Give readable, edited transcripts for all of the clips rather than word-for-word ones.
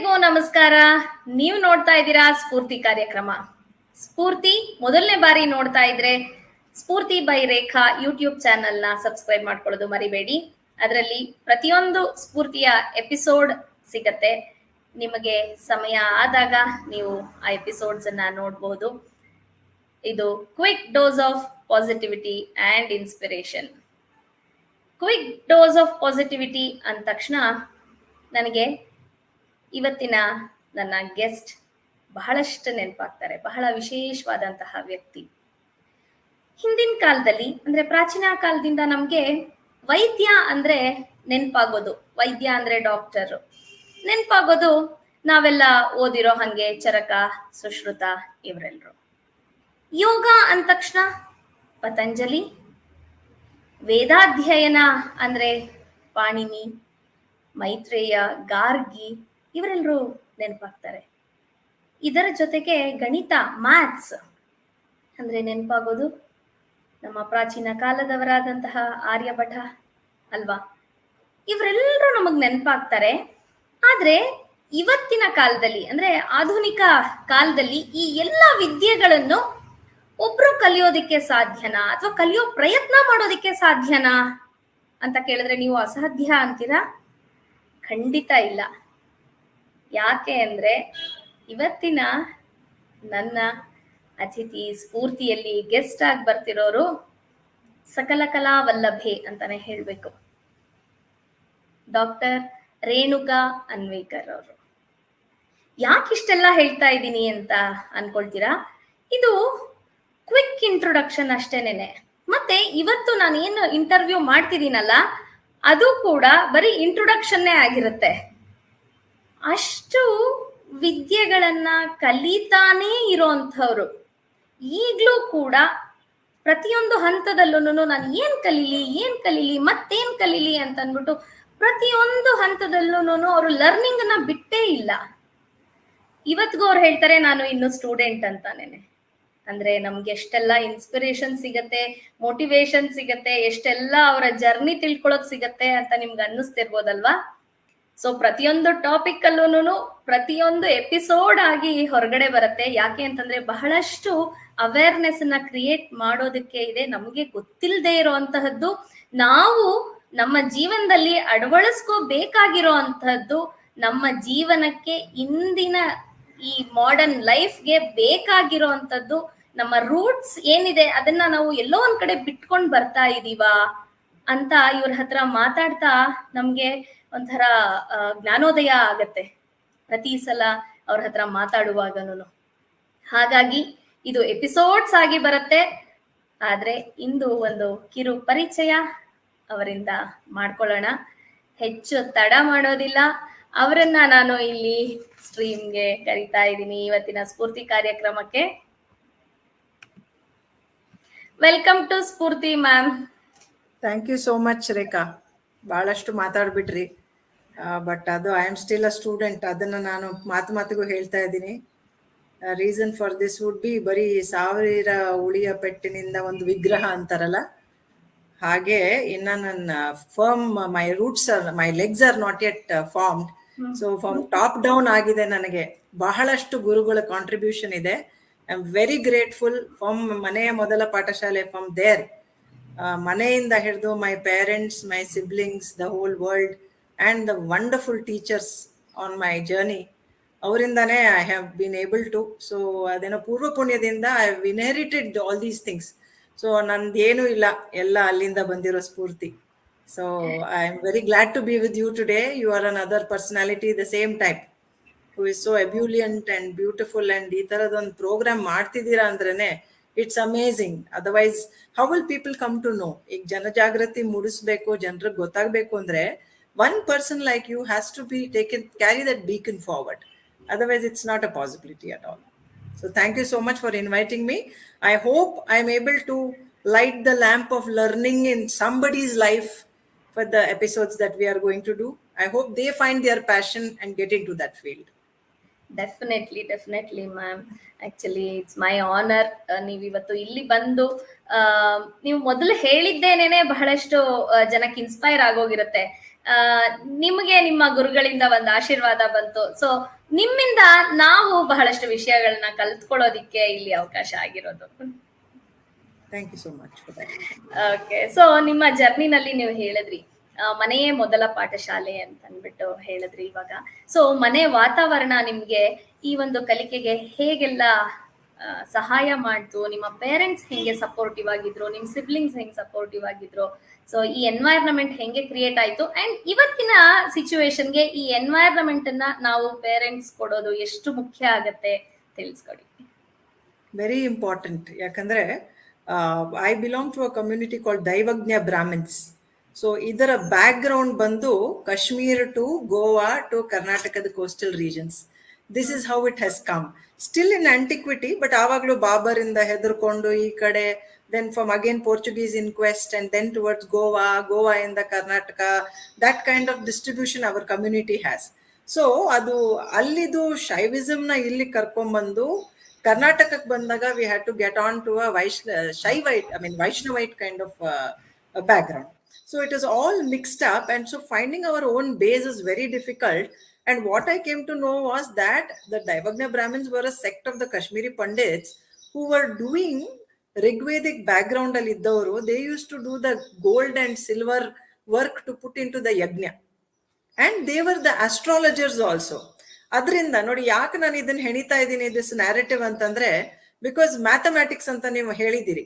ಎಲ್ರಿಗೂ ನಮಸ್ಕಾರ. ನೀವು ನೋಡ್ತಾ ಇದ್ದೀರಾ ಸ್ಫೂರ್ತಿ ಕಾರ್ಯಕ್ರಮ. ಸ್ಫೂರ್ತಿ ಮೊದಲನೇ ಬಾರಿ ನೋಡ್ತಾ ಇದ್ರೆ ಸ್ಫೂರ್ತಿ ಬೈ ರೇಖಾ ಯೂಟ್ಯೂಬ್ ಚಾನೆಲ್ನ ಸಬ್ಸ್ಕ್ರೈಬ್ ಮಾಡ್ಕೊಳ್ಳೋದು ಮರಿಬೇಡಿ. ಅದರಲ್ಲಿ ಪ್ರತಿಯೊಂದು ಸ್ಫೂರ್ತಿಯ ಎಪಿಸೋಡ್ ಸಿಗತ್ತೆ. ನಿಮಗೆ ಸಮಯ ಆದಾಗ ನೀವು ಆ ಎಪಿಸೋಡ್ಸ್ ಅನ್ನ ನೋಡಬಹುದು. ಇದು quick dose of positivity and inspiration. Quick dose of positivity ಅಂದ ತಕ್ಷಣ ನನಗೆ ಇವತ್ತಿನ ನನ್ನ ಗೆಸ್ಟ್ ಬಹಳಷ್ಟು ನೆನಪಾಗ್ತಾರೆ. ಬಹಳ ವಿಶೇಷವಾದಂತಹ ವ್ಯಕ್ತಿ. ಹಿಂದಿನ ಕಾಲದಲ್ಲಿ ಅಂದ್ರೆ ಪ್ರಾಚೀನ ಕಾಲದಿಂದ ನಮ್ಗೆ ವೈದ್ಯ ಅಂದ್ರೆ ನೆನಪಾಗೋದು, ವೈದ್ಯ ಅಂದ್ರೆ ಡಾಕ್ಟರ್ ನೆನಪಾಗೋದು ನಾವೆಲ್ಲ ಓದಿರೋ ಹಂಗೆ ಚರಕ, ಸುಶ್ರುತ ಇವರೆಲ್ಲರೂ. ಯೋಗ ಅಂದ ತಕ್ಷಣ ಪತಂಜಲಿ, ವೇದಾಧ್ಯಯನ ಅಂದ್ರೆ ಪಾಣಿನಿ, ಮೈತ್ರೇಯ, ಗಾರ್ಗಿ ಇವರೆಲ್ಲರೂ ನೆನಪಾಗ್ತಾರೆ. ಇದರ ಜೊತೆಗೆ ಗಣಿತ, ಮ್ಯಾಥ್ಸ್ ಅಂದ್ರೆ ನೆನಪಾಗೋದು ನಮ್ಮ ಪ್ರಾಚೀನ ಕಾಲದವರಾದಂತಹ ಆರ್ಯಭಟ ಅಲ್ವಾ. ಇವರೆಲ್ಲರೂ ನಮಗ್ ನೆನಪಾಗ್ತಾರೆ. ಆದ್ರೆ ಇವತ್ತಿನ ಕಾಲದಲ್ಲಿ ಅಂದ್ರೆ ಆಧುನಿಕ ಕಾಲದಲ್ಲಿ ಈ ಎಲ್ಲ ವಿದ್ಯೆಗಳನ್ನು ಒಬ್ರು ಕಲಿಯೋದಿಕ್ಕೆ ಸಾಧ್ಯನಾ ಅಥವಾ ಕಲಿಯೋ ಪ್ರಯತ್ನ ಮಾಡೋದಿಕ್ಕೆ ಸಾಧ್ಯನಾ ಅಂತ ಕೇಳಿದ್ರೆ ನೀವು ಅಸಾಧ್ಯ ಅಂತೀರಾ? ಖಂಡಿತ ಇಲ್ಲ. ಯಾಕೆ ಅಂದ್ರೆ ಇವತ್ತಿನ ನನ್ನ ಅತಿಥಿ ಸ್ಫೂರ್ತಿಯಲ್ಲಿ ಗೆಸ್ಟ್ ಆಗಿ ಬರ್ತಿರೋರು ಸಕಲ ಕಲಾ ವಲ್ಲಭೆ ಅಂತಾನೆ ಹೇಳ್ಬೇಕು. ಡಾಕ್ಟರ್ ರೇಣುಕಾ ಅನ್ವೇಕರ್ ಅವರು. ಯಾಕಿಷ್ಟೆಲ್ಲ ಹೇಳ್ತಾ ಇದ್ದೀನಿ ಅಂತ ಅನ್ಕೊಳ್ತೀರಾ? ಇದು ಕ್ವಿಕ್ ಇಂಟ್ರೊಡಕ್ಷನ್ ಅಷ್ಟೇನೆ. ಮತ್ತೆ ಇವತ್ತು ನಾನು ಏನು ಇಂಟರ್ವ್ಯೂ ಮಾಡ್ತಿದ್ದೀನಲ್ಲ ಅದು ಕೂಡ ಬರೀ ಇಂಟ್ರೊಡಕ್ಷನ್ನೇ ಆಗಿರುತ್ತೆ. ಅಷ್ಟು ವಿದ್ಯೆಗಳನ್ನ ಕಲಿತಾನೇ ಇರೋಂಥವ್ರು. ಈಗ್ಲೂ ಕೂಡ ಪ್ರತಿಯೊಂದು ಹಂತದಲ್ಲೂ ನಾನು ಏನ್ ಕಲೀಲಿ ಮತ್ತೇನ್ ಕಲೀಲಿ ಅಂತ ಅಂದ್ಬಿಟ್ಟು ಪ್ರತಿಯೊಂದು ಹಂತದಲ್ಲೂ ಅವರು ಲರ್ನಿಂಗ್ ಅನ್ನ ಬಿಟ್ಟೇ ಇಲ್ಲ. ಇವತ್ತಿಗೂ ಅವ್ರು ಹೇಳ್ತಾರೆ ನಾನು ಇನ್ನು ಸ್ಟೂಡೆಂಟ್ ಅಂತಾನೇನೆ. ಅಂದ್ರೆ ನಮ್ಗೆ ಎಷ್ಟೆಲ್ಲ ಇನ್ಸ್ಪಿರೇಷನ್ ಸಿಗತ್ತೆ, ಮೋಟಿವೇಶನ್ ಸಿಗತ್ತೆ, ಎಷ್ಟೆಲ್ಲ ಅವರ ಜರ್ನಿ ತಿಳ್ಕೊಳಕ್ ಸಿಗತ್ತೆ ಅಂತ ನಿಮ್ಗೆ ಅನ್ನಿಸ್ತಿರ್ಬೋದಲ್ವಾ. ಸೊ ಪ್ರತಿಯೊಂದು ಟಾಪಿಕ್ ಅಲ್ಲೂ ಪ್ರತಿಯೊಂದು ಎಪಿಸೋಡ್ ಆಗಿ ಹೊರಗಡೆ ಬರುತ್ತೆ. ಯಾಕೆ ಅಂತಂದ್ರೆ ಬಹಳಷ್ಟು ಅವೇರ್ನೆಸ್ ಅನ್ನ ಕ್ರಿಯೇಟ್ ಮಾಡೋದಕ್ಕೆ ಇದೆ. ನಮ್ಗೆ ಗೊತ್ತಿಲ್ಲದೆ ಇರೋಂತಹದ್ದು ನಾವು ನಮ್ಮ ಜೀವನದಲ್ಲಿ ಅಳವಡಿಸ್ಕೋಬೇಕಾಗಿರೋ ಅಂತಹದ್ದು, ನಮ್ಮ ಜೀವನಕ್ಕೆ ಇಂದಿನ ಈ ಮಾಡರ್ನ್ ಲೈಫ್ಗೆ ಬೇಕಾಗಿರೋ ಅಂತದ್ದು, ನಮ್ಮ ರೂಟ್ಸ್ ಏನಿದೆ ಅದನ್ನ ನಾವು ಎಲ್ಲೋ ಒಂದ್ ಕಡೆ ಬಿಟ್ಕೊಂಡ್ ಬರ್ತಾ ಇದೀವಾ ಅಂತ ಇವ್ರ ಹತ್ರ ಮಾತಾಡ್ತಾ ನಮ್ಗೆ ಒಂಥರ ಜ್ಞಾನೋದಯ ಆಗತ್ತೆ ಪ್ರತಿ ಸಲ ಅವ್ರ ಹತ್ರ ಮಾತಾಡುವಾಗನು. ಹಾಗಾಗಿ ಇದು ಎಪಿಸೋಡ್ಸ್ ಆಗಿ ಬರುತ್ತೆ. ಆದ್ರೆ ಇಂದು ಒಂದು ಕಿರು ಪರಿಚಯ ಅವರಿಂದ ಮಾಡ್ಕೊಳ್ಳೋಣ. ಹೆಚ್ಚು ತಡ ಮಾಡೋದಿಲ್ಲ. ಅವರನ್ನ ನಾನು ಇಲ್ಲಿ ಸ್ಟ್ರೀಮ್ಗೆ ಕರಿತಾ ಇದ್ದೀನಿ ಇವತ್ತಿನ ಸ್ಫೂರ್ತಿ ಕಾರ್ಯಕ್ರಮಕ್ಕೆ. Welcome to Spoorthi ma'am. Thank you so much Rekha. ಬಹಳಷ್ಟು ಮಾತಾಡ್ಬಿಟ್ರಿ. ಬಟ್ ಅದು I am still a student. ಅದನ್ನ ನಾನು ಮಾತಿಗೂ ಹೇಳ್ತಾ ಇದ್ದೀನಿ. Reason for this would be ಬರೀ 1000 ಉಳಿಯ ಪೆಟ್ಟಿನಿಂದ ಒಂದು ವಿಗ್ರಹ ಅಂತಾರಲ್ಲ ಹಾಗೆ. ಇನ್ನ ನನ್ನ firm my roots my legs are not yet formed. So from top down ಆಗಿದೆ. ನನಗೆ ಬಹಳಷ್ಟು ಗುರುಗಳ ಕಾಂಟ್ರಿಬ್ಯೂಷನ್ ಇದೆ. I am very grateful. From ಮನೆಯ ಮೊದಲ ಪಾಠಶಾಲೆ, ಫ್ರಮ್ ದೇರ್ ಮನೆಯಿಂದ ಹಿಡಿದು my parents, my siblings, the whole world and the wonderful teachers on my journey, ಅವರಿಂದಾನೇ I have been able to. So ಅದೇನೋ ಪೂರ್ವ ಪುಣ್ಯದಿಂದ I have inherited all these things. So ನಂದೇನೂ ಇಲ್ಲ, ಎಲ್ಲ ಅಲ್ಲಿಂದ ಬಂದಿರೋ ಸ್ಫೂರ್ತಿ. So I am very glad to be with you today. You are another personality the same type who is so ebullient and beautiful. And ಈ ಥರದೊಂದು program ಮಾಡ್ತಿದ್ದೀರಾ ಅಂದ್ರೇ it's amazing. Otherwise how will people come to know? ಈಗ ಜನಜಾಗೃತಿ ಮೂಡಿಸ್ಬೇಕು, ಜನರಿಗೆ ಗೊತ್ತಾಗಬೇಕು ಅಂದರೆ one person like you has to be carry that beacon forward. Otherwise it's not a possibility at all. So thank you so much for inviting me. I hope I'm able to light the lamp of learning in somebody's life for the episodes that we are going to do. I hope they find their passion and get into that field. Definitely ma'am. Actually it's my honour. ನೀವು ಇವತ್ತು ಇಲ್ಲಿ ಬಂದು ನೀವು ಮೊದಲು ಹೇಳಿದ್ದೇನೇನೆ ಬಹಳಷ್ಟು ಜನಕ್ಕೆ inspire ಆಗೋಗಿರುತ್ತೆ. ಆ, ನಿಮಗೆ ನಿಮ್ಮ ಗುರುಗಳಿಂದ ಒಂದು ಆಶೀರ್ವಾದ ಬಂತು. ಸೊ ನಿಮ್ಮಿಂದ ನಾವು ಬಹಳಷ್ಟು ವಿಷಯಗಳನ್ನ ಕಲ್ತ್ಕೊಳ್ಳೋದಿಕ್ಕೆ ಇಲ್ಲಿ ಅವಕಾಶ ಆಗಿರೋದು. Thank you so much for that. Okay, so ನಿಮ್ಮ ಜರ್ನಿನಲ್ಲಿ ನೀವು ಹೇಳಿದ್ರಿ ಮನೆಯೇ ಮೊದಲ ಪಾಠಶಾಲೆ ಅಂತ ಅಂದ್ಬಿಟ್ಟು ಹೇಳಿದ್ರಿ ಇವಾಗ. ಸೊ ಮನೆ ವಾತಾವರಣ ನಿಮ್ಗೆ ಈ ಒಂದು ಕಲಿಕೆಗೆ ಹೇಗೆಲ್ಲ ಸಹಾಯ ಮಾಡ್ತು? ನಿಮ್ಮ ಪೇರೆಂಟ್ಸ್ ಹೆಂಗೆ ಸಪೋರ್ಟಿವ್ ಆಗಿದ್ರು? ನಿಮ್ ಸಿಬ್ಲಿಂಗ್ಸ್ ಹೆಂಗೆ ಸಪೋರ್ಟಿವ್ ಆಗಿದ್ರು? ಸೊ ಈ ಎನ್ವೈರ್ನಮೆಂಟ್ ಹೆಂಗೆ ಕ್ರಿಯೇಟ್ ಆಯ್ತು? ಅಂಡ್ ಇವತ್ತಿನ ಸಿಚುವೇಶನ್ಗೆ ಈ ಎನ್ವೈರ್ನಮೆಂಟ್ ಅನ್ನ ನಾವು ಪೇರೆಂಟ್ಸ್ ಕೊಡೋದು ಎಷ್ಟು ಮುಖ್ಯ ಆಗತ್ತೆ ತಿಳಿಸ್ಕೊಡಿ. Very important. ಯಾಕಂದ್ರೆ I belong to a community called Daivajna Brahmins. So ಇದರ ಬ್ಯಾಕ್ ಗ್ರೌಂಡ್ ಬಂದು ಕಾಶ್ಮೀರ್ ಟು ಗೋವಾ ಟು ಕರ್ನಾಟಕದ coastal regions. This is how it has come. Still in antiquity, but ಆವಾಗಲೂ ಬಾಬರಿಂದ ಹೆದರ್ಕೊಂಡು ಈ ಕಡೆ, then from again Portuguese inquest, and then towards Goa in the Karnataka, that kind of distribution our community has. So ಅದು ಅಲ್ಲಿದು ಶೈವಿಸಮ್ನ ಇಲ್ಲಿ ಕರ್ಕೊಂಡ್ಬಂದು ಕರ್ನಾಟಕಕ್ಕೆ ಬಂದಾಗ we had to get on to a Vaishnavite kind of a background. So it is all mixed up, and so finding our own base is very difficult. And what I came to know was that the Daivagna Brahmins were a sect of the Kashmiri Pandits who were doing Rigvedic background ಅಲ್ಲಿ ಇದ್ದವರು. They used to do the gold and silver work to put into the yajna, and they were the astrologers also. ಅದರಿಂದ ನೋಡಿ ಯಾಕೆ ನಾನು ಇದನ್ನ ಹೆಣಿತಾ ಇದ್ದೀನಿ this narrative ಅಂತಂದ್ರೆ, because mathematics ಅಂತ ನೀವು ಹೇಳಿದಿರಿ.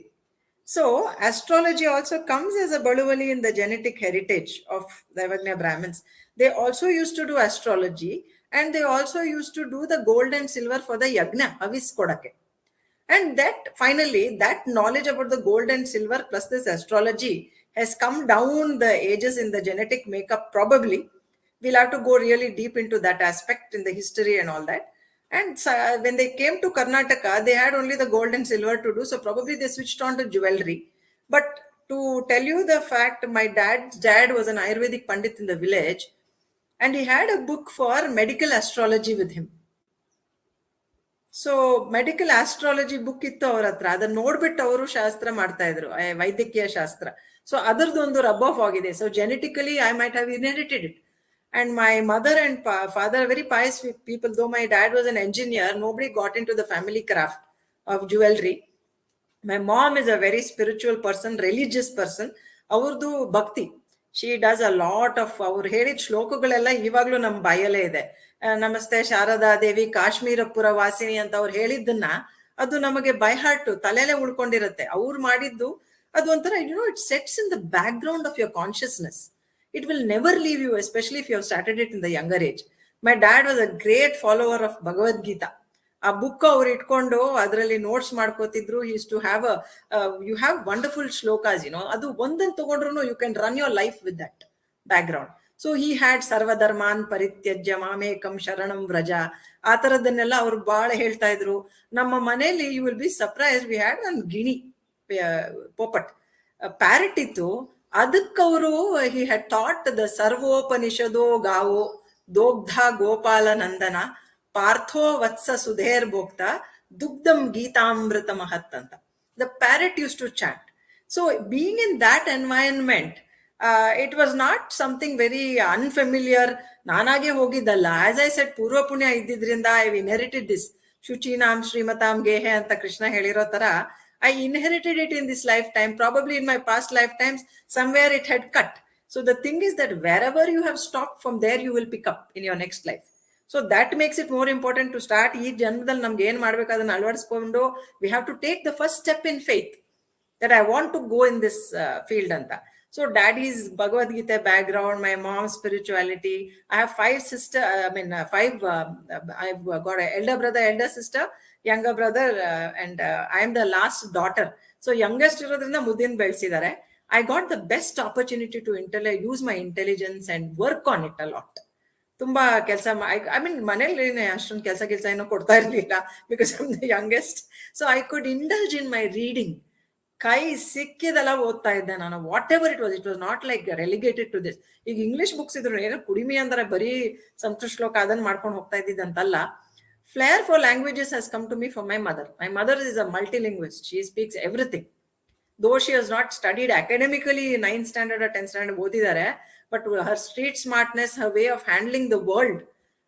So astrology also comes as a baluvali in the genetic heritage of Daivagna Brahmins. They also used to do astrology, and they also used to do the gold and silver for the yajna, havis kodake. And that finally, that knowledge about the gold and silver plus this astrology has come down the ages in the genetic makeup. Probably we'll have to go really deep into that aspect in the history and all that. And when they came to Karnataka, they had only the gold and silver to do, so probably they switched on to jewelry. But to tell you the fact, my dad's dad was an Ayurvedic Pandit in the village, and he had a book for medical astrology with him. So medical astrology book ಇತ್ತು ಅವ್ರ ಹತ್ರ. ಅದನ್ನ ನೋಡ್ಬಿಟ್ಟು ಅವರು ಶಾಸ್ತ್ರ ಮಾಡ್ತಾ ಇದ್ರು, ವೈದ್ಯಕೀಯ ಶಾಸ್ತ್ರ. ಸೊ ಅದರದ್ದು ಒಂದು ರಬ್ ಆಫ್ ಆಗಿದೆ. So genetically I might have inherited it. And my mother and father are very pious people. Though my dad was an engineer, nobody got into the family craft of jewelry. My mom is a very spiritual person, religious person. Avrdu bhakti. She does a lot of, ಅವ್ರು ಹೇಳಿದ ಶ್ಲೋಕಗಳೆಲ್ಲ ಇವಾಗ್ಲೂ ನಮ್ಮ ಬಾಯಲ್ಲೇ ಇದೆ. ನಮಸ್ತೆ ಶಾರದಾ ದೇವಿ ಕಾಶ್ಮೀರಪುರ ವಾಸಿನಿ ಅಂತ ಅವ್ರು ಹೇಳಿದ್ದನ್ನ ಅದು ನಮಗೆ ಬೈ ಹಾರ್ಟ್ ತಲೆಯಲ್ಲೇ ಉಳ್ಕೊಂಡಿರುತ್ತೆ. ಅವ್ರು ಮಾಡಿದ್ದು ಅದು ಒಂಥರ it sets in the background of your consciousness. It will never leave you, especially if you have started it in the younger age. My dad was a great follower of Bhagavad Gita. ಆ book ಅವ್ರು ಇಟ್ಕೊಂಡು ಅದರಲ್ಲಿ notes ಮಾಡ್ಕೋತಿದ್ರು. Use to have you have wonderful shlokas, ಅದು ಒಂದನ್ನು ತಗೊಂಡ್ರು you can run your life with that background. So he had ಸರ್ವಧರ್ಮಾನ್ ಪರಿತ್ಯಜ್ಯ ಮಾಮೇಕಂ ಶರಣಂ ವ್ರಜ, ಆ ಥರದನ್ನೆಲ್ಲ ಅವ್ರು ಬಹಳ ಹೇಳ್ತಾ ಇದ್ರು. ನಮ್ಮ ಮನೆಯಲ್ಲಿ you will be surprise, we had one ಗಿಣಿ ಪೋಪಟ್ ಪ್ಯಾರೆಟ್ ಇತ್ತು. ಅದಕ್ಕವರು ಹಿ ಹ್ಯಾಡ್ ಥಾಟ್ ದ ಸರ್ವೋಪನಿಷದೋ ಗಾವೋ ದೋಗ್ಧ ಗೋಪಾಲ ನಂದನ ಪಾರ್ಥೋ ವತ್ಸ ಸುಧೇರ್ ಭೋಕ್ತ ದುಗ್ಧಂ ಗೀತಾಮೃತ ಮಹತ್ ಅಂತ. The parrot use to chat. So being in that environment, it was not something very unfamiliar. ನಾನಾಗೆ ಹೋಗಿದ್ದಲ್ಲ. ಆಸ್ ಐ ಸೆಟ್ ಪೂರ್ವ ಪುಣ್ಯ ಇದ್ದಿದ್ರಿಂದ ಐ ಇನ್ಹೆರಿಟೆಡ್ ದಿಸ್. ಶುಚೀನಾಂ ಶ್ರೀಮತಾಂ ಗೇಹೆ ಅಂತ ಕೃಷ್ಣ ಹೇಳಿರೋ ತರ I inherited it in this lifetime. Probably in my past lifetimes, somewhere it had cut. So the thing is that wherever you have stopped, from there you will pick up in your next life. So that makes it more important to start. Ee janmadalli namge ಏನು ಮಾಡಬೇಕು ಅದನ್ನ ಅಳವಡಿಸಿಕೊಂಡು we have to take the first step in faith that I want to go in this field anta. So daddy's Bhagavad Gita background, my mom's spirituality. I have I've got an elder brother, elder sister, younger brother, and I am the last daughter. So youngest irodrinda ಮುದ್ದಿನ ಬೆಳೆಸಿದ್ದಾರೆ. I got the best opportunity to use my intelligence and work on it a lot. ತುಂಬಾ ಕೆಲಸ I mean ಮನೇಲಿ ಅಷ್ಟೊಂದು ಕೆಲಸ ಏನೋ ಕೊಡ್ತಾ ಇರ್ಲಿಲ್ಲ, because I am the youngest. So I could indulge in my reading. ಕೈ ಸಿಕ್ಕಿದೆಲ್ಲ ಓದ್ತಾ ಇದ್ದೆ ನಾನು. Whatever it was not like relegated to this. ಈಗ ಇಂಗ್ಲಿಷ್ ಬುಕ್ಸ್ ಇದ್ರು ಏನೋ ಕುಡಿಮಿ ಅಂದ್ರೆ ಬರೀ ಸಂಸ್ಕೃತ ಶ್ಲೋಕ ಅದನ್ನ ಮಾಡ್ಕೊಂಡು ಹೋಗ್ತಾ ಇದ್ದಿದ್ದಂತಲ್ಲ. Flair for languages has come to me from my mother. My mother is a multilingualist. She speaks everything. though she has not studied academically 9th standard or 10th standard ಓದಿದ್ದಾರೆ, but her street smartness, her way of handling the world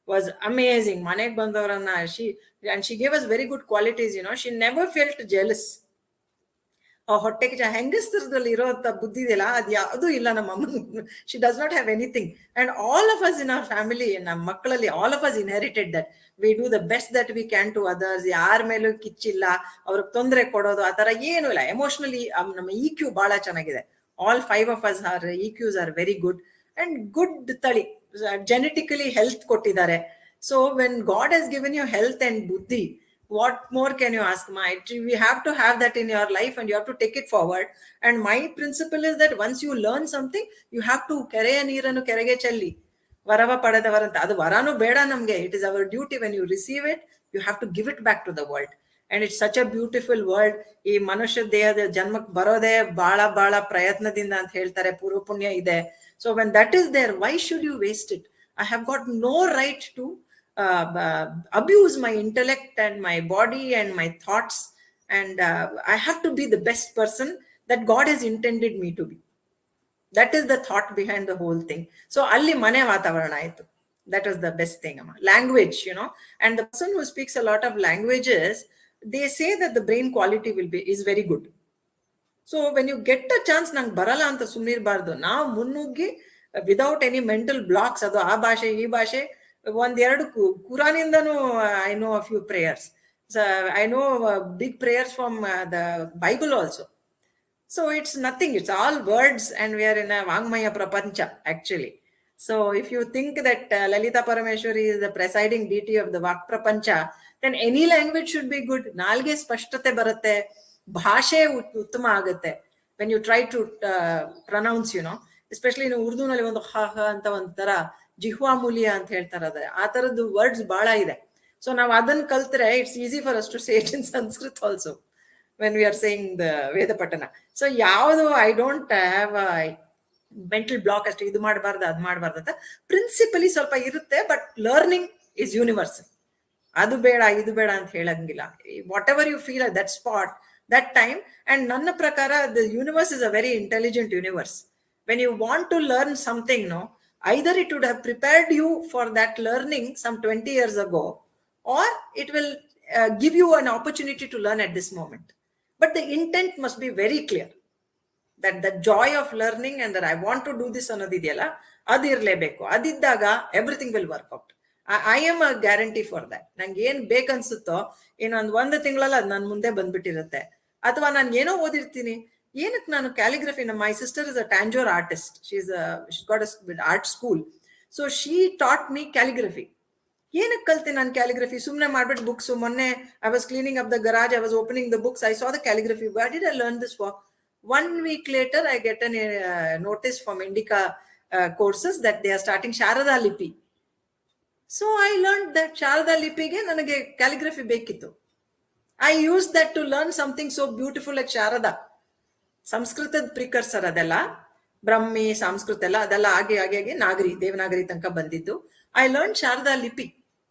was amazing. ಮನೆಗೆ ಬಂದವರನ್ನ she gave us very good qualities, she never felt jealous. ಆ ಹೊಟ್ಟೆಗೆ ಹೆಂಗಸ್ತರದಲ್ಲಿ ಇರೋಂಥ ಬುದ್ಧಿ ಇದೆಯಲ್ಲ, ಅದು ಯಾವುದೂ ಇಲ್ಲ ನಮ್ಮ ಅಮ್ಮನ. She does not have anything. And all of us in our family, ನಮ್ಮ ಮಕ್ಕಳಲ್ಲಿ all of us inherited that we do the best that we can to others. ಯಾರ ಮೇಲೂ ಕಿಚ್ಚಿಲ್ಲ, ಅವ್ರಿಗೆ ತೊಂದರೆ ಕೊಡೋದು ಆ ಥರ ಏನೂ ಇಲ್ಲ. ಎಮೋಷನಲಿ ನಮ್ಮ ಇ ಕ್ಯೂ ಬಹಳ ಚೆನ್ನಾಗಿದೆ. All 5 of us are EQs are very good and good ತಳಿ ಜೆನೆಟಿಕಲಿ ಹೆಲ್ತ್ ಕೊಟ್ಟಿದ್ದಾರೆ. So when God has given you health and ಬುದ್ಧಿ, what more can you ask? We have to have that in your life and you have to take it forward. And my principle is that once you learn something, you have to kereya neeranu kerege challi varava padadavaranta. Adu varanu beda namge. It is our duty. When you receive it, you have to give it back to the world. And it's such a beautiful world. ಈ ಮನುಷ್ಯ ದೇಹದ ಜನ್ಮಕ್ಕೆ ಬರೋದೇ ಬಹಳ ಪ್ರಯತ್ನದಿಂದ ಅಂತ ಹೇಳ್ತಾರೆ, ಪೂರ್ವ ಪುಣ್ಯ ಇದೆ. So when that is there, why should you waste it? I have got no right to abuse my intellect and my body and my thoughts, and I have to be the best person that God has intended me to be. That is the thought behind the whole thing. So alli mane vatavarana aitu. That was the best thing. Language, and the person who speaks a lot of languages, they say that the brain quality is very good. So when you get a chance, ನಂಗೆ ಬರಲ್ಲ ಅಂತ ಸುಮ್ಮನಿರಬಾರ್ದು. ನಾವು ಮುನ್ನುಗ್ಗಿ without any mental blocks, ಅದು ಆ ಭಾಷೆ ಈ ಭಾಷೆ, ಒಂದೆರಡು ಕುರಾನಿಂದನೂ I know a few prayers. I know big prayers from the Bible also. So it's nothing, it's all words, and we are in a Vangmaya Prapancha actually. So if you think that Lalita Parameshwari is the presiding deity of the Vak Prapancha, then any language should be good. Nalge spashtate barutte, bhashe uttama agutte when you try to pronounce, especially in Urdu nalli ಒಂದು ಹ ಅಂತ ಒಂಥರ ಜಿಹ್ವಾ ಮೂಲ್ಯ ಅಂತ ಹೇಳ್ತಾರೆ, ಆ ತರದ್ದು words ಬಹಳ ಇದೆ. ಸೊ ನಾವು ಅದನ್ನ ಕಲ್ತ್ರೆ it's easy for us to say it in Sanskrit also when we are saying the Veda Patana. So ಯಾವುದು I don't have mental block ಅಷ್ಟು ಇದು ಮಾಡಬಾರ್ದು ಅದು ಮಾಡಬಾರ್ದು ಅಂತ ಪ್ರಿನ್ಸಿಪಲಿ ಸ್ವಲ್ಪ ಇರುತ್ತೆ. But learning is universal. ಅದು ಬೇಡ ಇದು ಬೇಡ ಅಂತ ಹೇಳಂಗಿಲ್ಲ. Whatever you feel at that spot that time. And ನನ್ನ ಪ್ರಕಾರ the universe is a very intelligent universe. When you want to learn something, either it would have prepared you for that learning some 20 years ago, or it will give you an opportunity to learn at this moment. But the intent must be very clear, that the joy of learning and that I want to do this ಅನ್ನೋದಿದೆಯಲ್ಲ, ಅದು ಇರಲೇಬೇಕು. ಅದಿದ್ದಾಗ everything will work out. I am a guarantee for that. ನಂಗೆ ಏನ್ ಬೇಕನ್ಸುತ್ತೋ ಒಂದು ತಿಂಗಳಲ್ಲಿ ಅದು ನನ್ನ ಮುಂದೆ ಬಂದ್ಬಿಟ್ಟಿರುತ್ತೆ. ಅಥವಾ ನಾನು ಏನೋ ಓದಿರ್ತೀನಿ, ಏನಕ್ಕೆ ನಾನು calligraphy, my sister is a Tanjore artist, she's got a art school, so she taught me calligraphy. ಏನಕ್ಕೆ ಕಲ್ತೆ ನಾನು ಕ್ಯಾಲಿಗ್ರಫಿ? ಸುಮ್ಮನೆ ಮಾಡ್ಬಿಟ್ಟು ಬುಕ್ಸ್. ಮೊನ್ನೆ I was cleaning up the garage, I was opening the books, I saw the calligraphy. Where did I learn this for? 1 week later, I get a notice from Indica courses that they are starting Sharada Lipi. So I learned that Sharada Lipiಗೆ ನನಗೆ calligraphy ಬೇಕಿತ್ತು. I used that to learn something so beautiful like Sharada. ಸಂಸ್ಕೃತದ precursor ಅದೆಲ್ಲ, ಬ್ರಹ್ಮಿ ಸಂಸ್ಕೃತ ಎಲ್ಲ ಅದೆಲ್ಲ ಆಗಿ ನಾಗರಿ, ದೇವನಾಗರಿ ತನಕ ಬಂದಿದ್ದು. I learned Sharada Lipi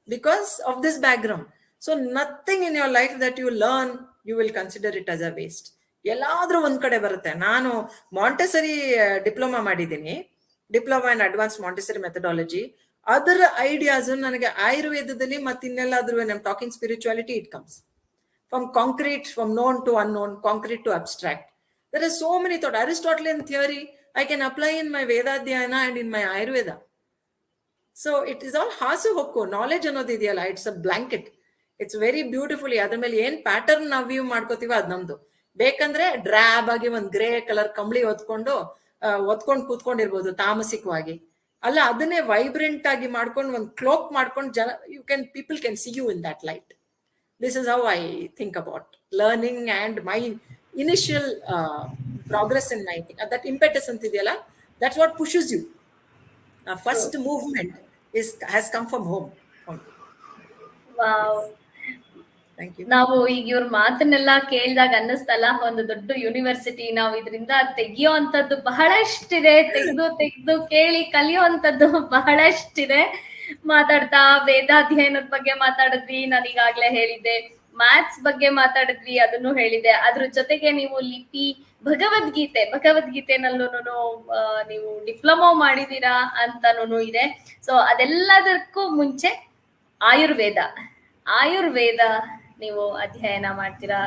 because of this background. So nothing in your life that you learn, you will consider it as a waste. ಎಲ್ಲಾದ್ರೂ ಒಂದ್ ಕಡೆ ಬರುತ್ತೆ. ನಾನು ಮಾಂಟೆಸರಿ ಡಿಪ್ಲೊಮಾ ಮಾಡಿದ್ದೀನಿ, diploma in advance Montessori methodology. ಅದರ ಐಡಿಯಾಸ್ ನನಗೆ ಆಯುರ್ವೇದದಲ್ಲಿ ಮತ್ತೆ ಇನ್ನೆಲ್ಲಾದ್ರೂ, I am talking spirituality, it comes from concrete, from known to unknown, concrete to abstract. There are so many thoughts. Aristotelian theory I can apply in my Vedadhyayana and in my Ayurveda. So it is all hasu hokku. Knowledge ಅನ್ನೋದಿದೆಯಲ್ಲ, it's a blanket. It's very beautifully ಅದ್ರ ಮೇಲೆ ಏನ್ pattern ನಾವು view ಮಾಡ್ಕೋತೀವೋ ಅದ್ ನಮ್ದು. ಬೇಕಂದ್ರೆ ಡ್ರ್ಯಾಬ್ ಆಗಿ ಒಂದ್ ಗ್ರೇ ಕಲರ್ ಕಂಬಳಿ ಹೊತ್ಕೊಂಡು ಕೂತ್ಕೊಂಡಿರ್ಬೋದು ತಾಮಸಿಕವಾಗಿ. ಅಲ್ಲ, ಅದನ್ನೇ ವೈಬ್ರೆಂಟ್ ಆಗಿ ಮಾಡ್ಕೊಂಡು ಒಂದ್ ಕ್ಲೋಕ್ ಮಾಡ್ಕೊಂಡು people can see you in that light. This is how I think about learning and my initial progress in my thing. That impetus antidiyala, that's what pushes you. First movement has come from home. Wow. Thank you. ನಾವು ಈಗ ಇವ್ರ ಮಾತನ್ನೆಲ್ಲ ಕೇಳಿದಾಗ ಅನ್ನಿಸ್ತಲ್ಲ, ಒಂದು ದೊಡ್ಡ university. ನಾವು ಇದರಿಂದ ತೆಗಿಯೋ ಅಂತದ್ದು ಬಹಳಷ್ಟಿದೆ, ತೆಗೆದು ಕೇಳಿ ಕಲಿಯೋ ಅಂತದ್ದು ಬಹಳಷ್ಟಿದೆ. ಮಾತಾಡ್ತಾ ವೇದಾಧ್ಯಯನದ ಬಗ್ಗೆ ಮಾತಾಡಿದ್ವಿ, ನಾನು ಈಗಾಗ್ಲೇ ಹೇಳಿದ್ದೆ. ಮ್ಯಾಥ್ಸ್ ಬಗ್ಗೆ ಮಾತಾಡಿದ್ವಿ, ಅದನ್ನು ಹೇಳಿದೆ. ಅದ್ರ ಜೊತೆಗೆ ನೀವು ಲಿಪಿ, ಭಗವದ್ಗೀತೆನಲ್ಲೂ ನೀವು ಡಿಪ್ಲೊಮಾ ಮಾಡಿದೀರಾ ಅಂತನೂ ಇದೆ. ಸೊ ಅದೆಲ್ಲದಕ್ಕೂ ಮುಂಚೆ ಆಯುರ್ವೇದ ಆಯುರ್ವೇದ ನೀವು ಅಧ್ಯಯನ ಮಾಡ್ತೀರಾ.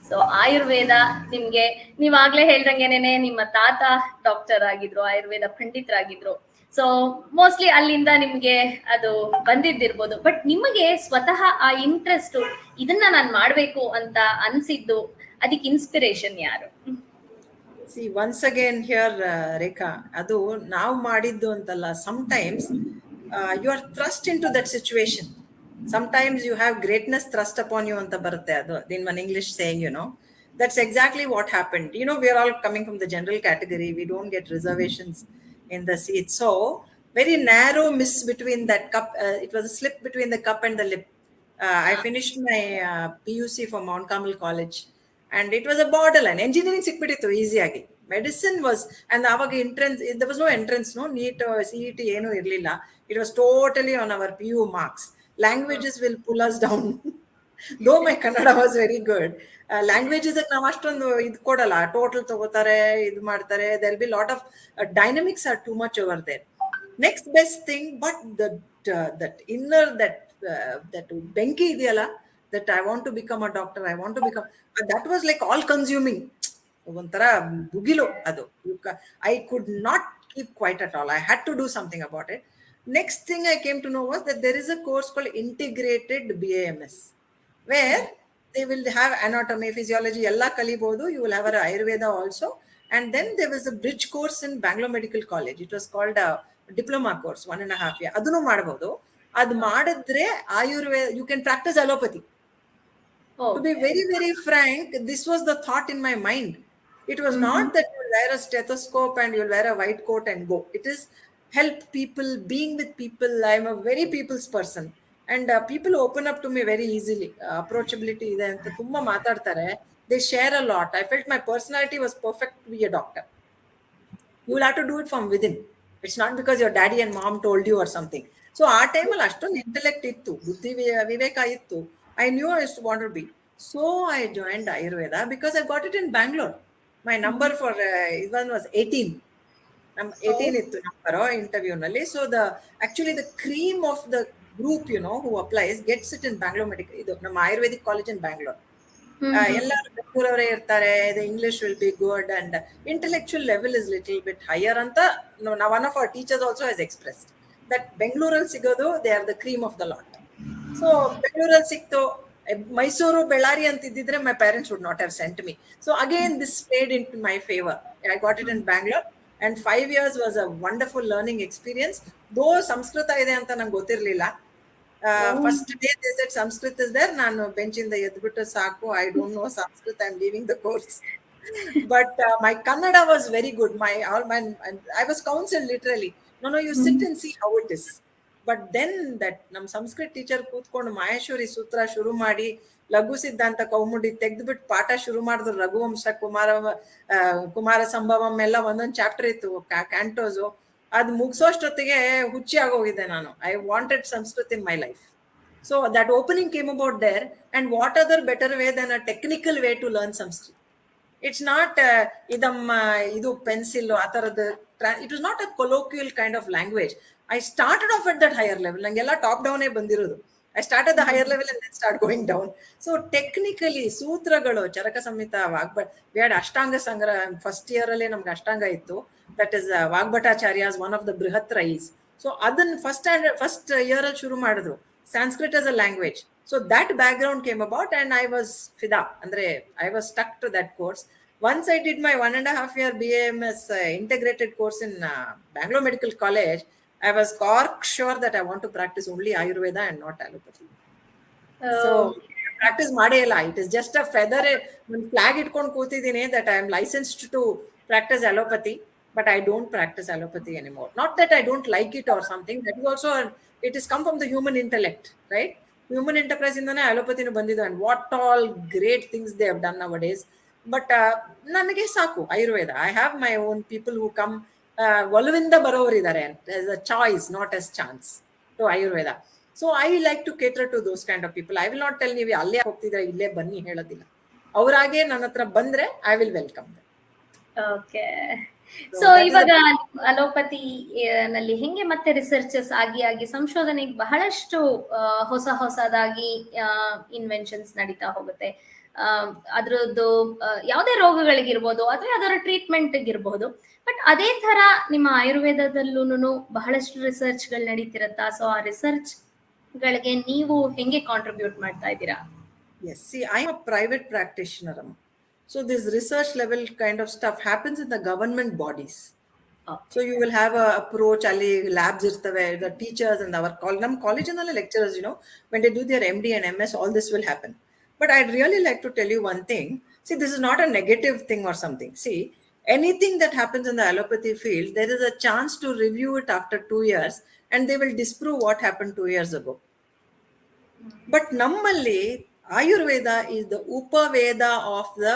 ಸೊ ಆಯುರ್ವೇದ ನಿಮ್ಗೆ, ನೀವಾಗ್ಲೇ ಹೇಳ್ದಂಗೆನೆ ನಿಮ್ಮ ತಾತ ಡಾಕ್ಟರ್ ಆಗಿದ್ರು, ಆಯುರ್ವೇದ ಪಂಡಿತರಾಗಿದ್ರು. ಸೊ ಮೋಸ್ಟ್ಲಿ ಅಲ್ಲಿಂದ ನಿಮ್ಗೆ ಅದು ಬಂದಿದ್ದಿರ್ಬೋದು. ಬಟ್ ನಿಮಗೆ ಸ್ವತಃ ಆ ಇಂಟ್ರೆಸ್ಟ್, ಇದನ್ನ ನಾನು ಮಾಡ್ಬೇಕು ಅಂತ ಅನ್ಸಿದ್ದು, ಅದಕ್ಕೆ ಇನ್ಸ್ಪಿರೇಷನ್ ಯಾರು? See once again here Rekha, ಅದು ನಾವು ಮಾಡಿದ್ದು ಅಂತಲ್ಲ. Sometimes you are thrust into that situation. Sometimes you have greatness thrust upon you ಅಂತ ಬರುತ್ತೆ. ಅದು in one English saying, that's exactly what happened. We are all coming from the general category. We don't get reservations in the seats. So very narrow miss between that cup. It was a slip between the cup and the lip. I finished my PUC from Mount Carmel College, and it was a borderline. Engineering ಸಿಕ್ಬಿಟ್ಟಿತ್ತು ಈಸಿಯಾಗಿ. Medicine was, and ಅವಾಗ entrance, there was no entrance, no NEET or CET ಏನೂ ಇರಲಿಲ್ಲ. It was totally on our PU marks. Languages will pull us down. Though my Kannada was very good, languages ನಾವು ಅಷ್ಟೊಂದು ಇದು ಕೊಡಲ್ಲ. Total ತಗೋತಾರೆ, ಇದು ಮಾಡ್ತಾರೆ. There will be a lot of dynamics are too much over there. Next best thing, but that inner, that ಬೆಂಕಿ ಇದೆಯಲ್ಲ, that I want to become a doctor, I want to become, that was like all consuming. ಒಂಥರ ಬುಗಿಲು ಅದು. I could not keep quiet at all. I had to do something about it. Next thing I came to know was that there is a course called integrated BAMS, where they will have anatomy, physiology, ella kalibodu. You will have a Ayurveda also. And then there was a bridge course in Bangalore Medical College. It was called a diploma course, 1.5 year. Adunu ಮಾಡಬಹುದು. ಅದು ಮಾಡಿದ್ರೆ Ayurveda, you can practice allopathy. To be very, very frank, this was the thought in my mind. It was not that you'll wear a stethoscope and you'll wear a white coat and go. It is help people, being with people. I'm a very people's person. And people open up to me very easily. Approachability ಇದೆ ಅಂತ ತುಂಬಾ ಮಾತಾಡ್ತಾರೆ. They share a lot. I felt my personality was perfect to be a doctor. You will have to do it from within. It's not because your daddy and mom told you or something. So ಆ ಟೈಮಲ್ಲಿ ಅಷ್ಟೊಂದು intellect ಇತ್ತು, ಬುದ್ಧಿ ವಿವೇಕ ಇತ್ತು. I knew I used to want to be. So I joined Ayurveda because I got it in Bangalore. My number for one was 18. 18 ಇತ್ತು number ಇಂಟರ್ವ್ಯೂನಲ್ಲಿ. So actually the cream of the group, who applies gets it in Bangalore Medical. ಇದು ನಮ್ಮ Ayurvedic college ಇನ್ ಬ್ಯಾಂಗ್ಳೂರ್. ಎಲ್ಲರೂ ಬೆಂಗಳೂರವರೇ ಇರ್ತಾರೆ. The English will be good and intellectual level is little bit higher ಅಂತ one of our teachers also has expressed that ಬೆಂಗಳೂರಲ್ಲಿ ಸಿಗೋದು, they are the cream of the lot. So ಬೆಂಗಳೂರಲ್ಲಿ ಸಿಕ್ತು. ಮೈಸೂರು, ಬೆಳ್ಳಾರಿ ಅಂತ ಇದ್ದಿದ್ರೆ my parents would not have sent me. So again this played into my favor. I got it in Bangalore and 5 years was a wonderful learning experience. Though Sanskrit ಇದೆ ಅಂತ ನಂಗೆ ಗೊತ್ತಿರಲಿಲ್ಲ. First day they said Sanskrit is there. ನಾನು ಬೆಂಚಿಂದ ಎದ್ಬಿಟ್ಟು ಸಾಕು, I don't know Sanskrit, I'm leaving the course. But my Kannada was very good. I was counseled literally. No, you sit and see how it is. But then that ನಮ್ಮ Sanskrit teacher ಕೂತ್ಕೊಂಡು ಮಾಹೇಶ್ವರಿ ಸೂತ್ರ ಶುರು ಮಾಡಿ, ಲಘು ಸಿದ್ಧಾಂತ ಕೌಮುಡಿ ತೆಗೆದ್ಬಿಟ್ಟು ಪಾಠ ಶುರು ಮಾಡಿದ್ರು. ರಘುವಂಶ, ಕುಮಾರ ಸಂಭವಂ ಎಲ್ಲ ಒಂದೊಂದು ಚಾಪ್ಟರ್ ಇತ್ತು, ಕ್ಯಾಂಟೋಸು. ಅದು ಮುಗಿಸೋಷ್ಟೊತ್ತಿಗೆ ಹುಚ್ಚಿ ಆಗೋಗಿದೆ ನಾನು. I wanted Sanskrit in my life. So that opening came about there. And what other better way than a technical way to learn Sanskrit. It's not ಇದು ಪೆನ್ಸಿಲ್ ಆ ಥರದ್ದು. It was not a colloquial kind of language. I started off at that higher level. ನಂಗೆಲ್ಲ top ಡೌನೇ ಬಂದಿರೋದು. I started the higher level and then start going down. So technically ಸೂತ್ರಗಳು, ಚರಕ ಸಂಹಿತ, Vagbhata, we had ಅಷ್ಟಾಂಗ ಸಂಗ್ರಹ. First year ಅಲ್ಲೇ ನಮ್ಗೆ ಅಷ್ಟಾಂಗ ಇತ್ತು. That is Vagbhatacharya's, one of the ಬೃಹತ್ ರೈಸ್. ಸೊ ಅದನ್ನ ಫಸ್ಟ್ ಇಯರ್ ಅಲ್ಲಿ ಶುರು ಮಾಡಿದ್ರು, Sanskrit as a language. So that background came about and I was fida. Andre I was stuck to that course. Once I did my 1.5 year BAMS integrated course in Bangalore Medical College, I was sure that I want to practice only Ayurveda and not allopathy. So practice ಮಾಡೇ ಇಲ್ಲ. It is just a feather, ಒಂದು flag ಇಟ್ಕೊಂಡು ಕೂತಿದ್ದೀನಿ that I am licensed to practice allopathy, but I don't practice allopathy anymore. Not that I don't like it or something. That is also, it is come from the human intellect, right? Human enterprise ಇಂದಾನೆ allopathyನು ಬಂದಿದ್ದು, and what all great things they have done nowadays. But ನನಗೆ ಸಾಕು Ayurveda. I have my own people who come ಒಲವಿಂದ ಬರೋರು ಇದ್ದಾರೆ, as a choice, not as chance, to Ayurveda. So I like to cater to those kind of people. I will not tell ನೀವು ಅಲ್ಲೇ ಹೋಗ್ತಿದ್ರೆ ಇಲ್ಲೇ ಬನ್ನಿ ಹೇಳೋದಿಲ್ಲ. ಅವರಾಗೆ ನನ್ನ ಹತ್ರ ಬಂದ್ರೆ I will welcome them. Okay. So so that is ಇವಾಗ allopathy ನಲ್ಲಿ ಹೆಂಗೆ ಮತ್ತೆ ರಿಸರ್ಚಸ್ ಆಗಿ ಸಂಶೋಧನೆಗೆ ಬಹಳಷ್ಟು ಹೊಸದಾಗಿ ಇನ್ವೆನ್ಷನ್ಸ್ ನಡೀತಾ ಹೋಗುತ್ತೆ. ಅದ್ರದ್ದು ಯಾವುದೇ ರೋಗಗಳಿಗಿರ್ಬೋದು ಅಥವಾ ಅದರ ಟ್ರೀಟ್ಮೆಂಟ್ ಇರ್ಬೋದು. ಬಟ್ ಅದೇ ತರ ನಿಮ್ಮ ಆಯುರ್ವೇದದಲ್ಲೂ ಬಹಳಷ್ಟು ರಿಸರ್ಚ್ಗಳು ನಡೀತಿರತ್ತಾ? ಸೊ ಆ ರಿಸರ್ಚ್ ಗಳಿಗೆ ನೀವು ಹೆಂಗೆ ಕಾಂಟ್ರಿಬ್ಯೂಟ್ ಮಾಡ್ತಾ ಇದ್ದೀರಾ? Yes, see, I'm a private practitioner. So this research level kind of stuff happens in the government bodies. So you will have a approach, ali labs irtave, the teachers and our college and the lecturers, when they do their MD and MS, all this will happen. But I'd really like to tell you one thing. See, this is not a negative thing or something. See, anything that happens in the allopathy field, there is a chance to review it after 2 years and they will disprove what happened 2 years ago. But nammalli Ayurveda is the Upaveda of the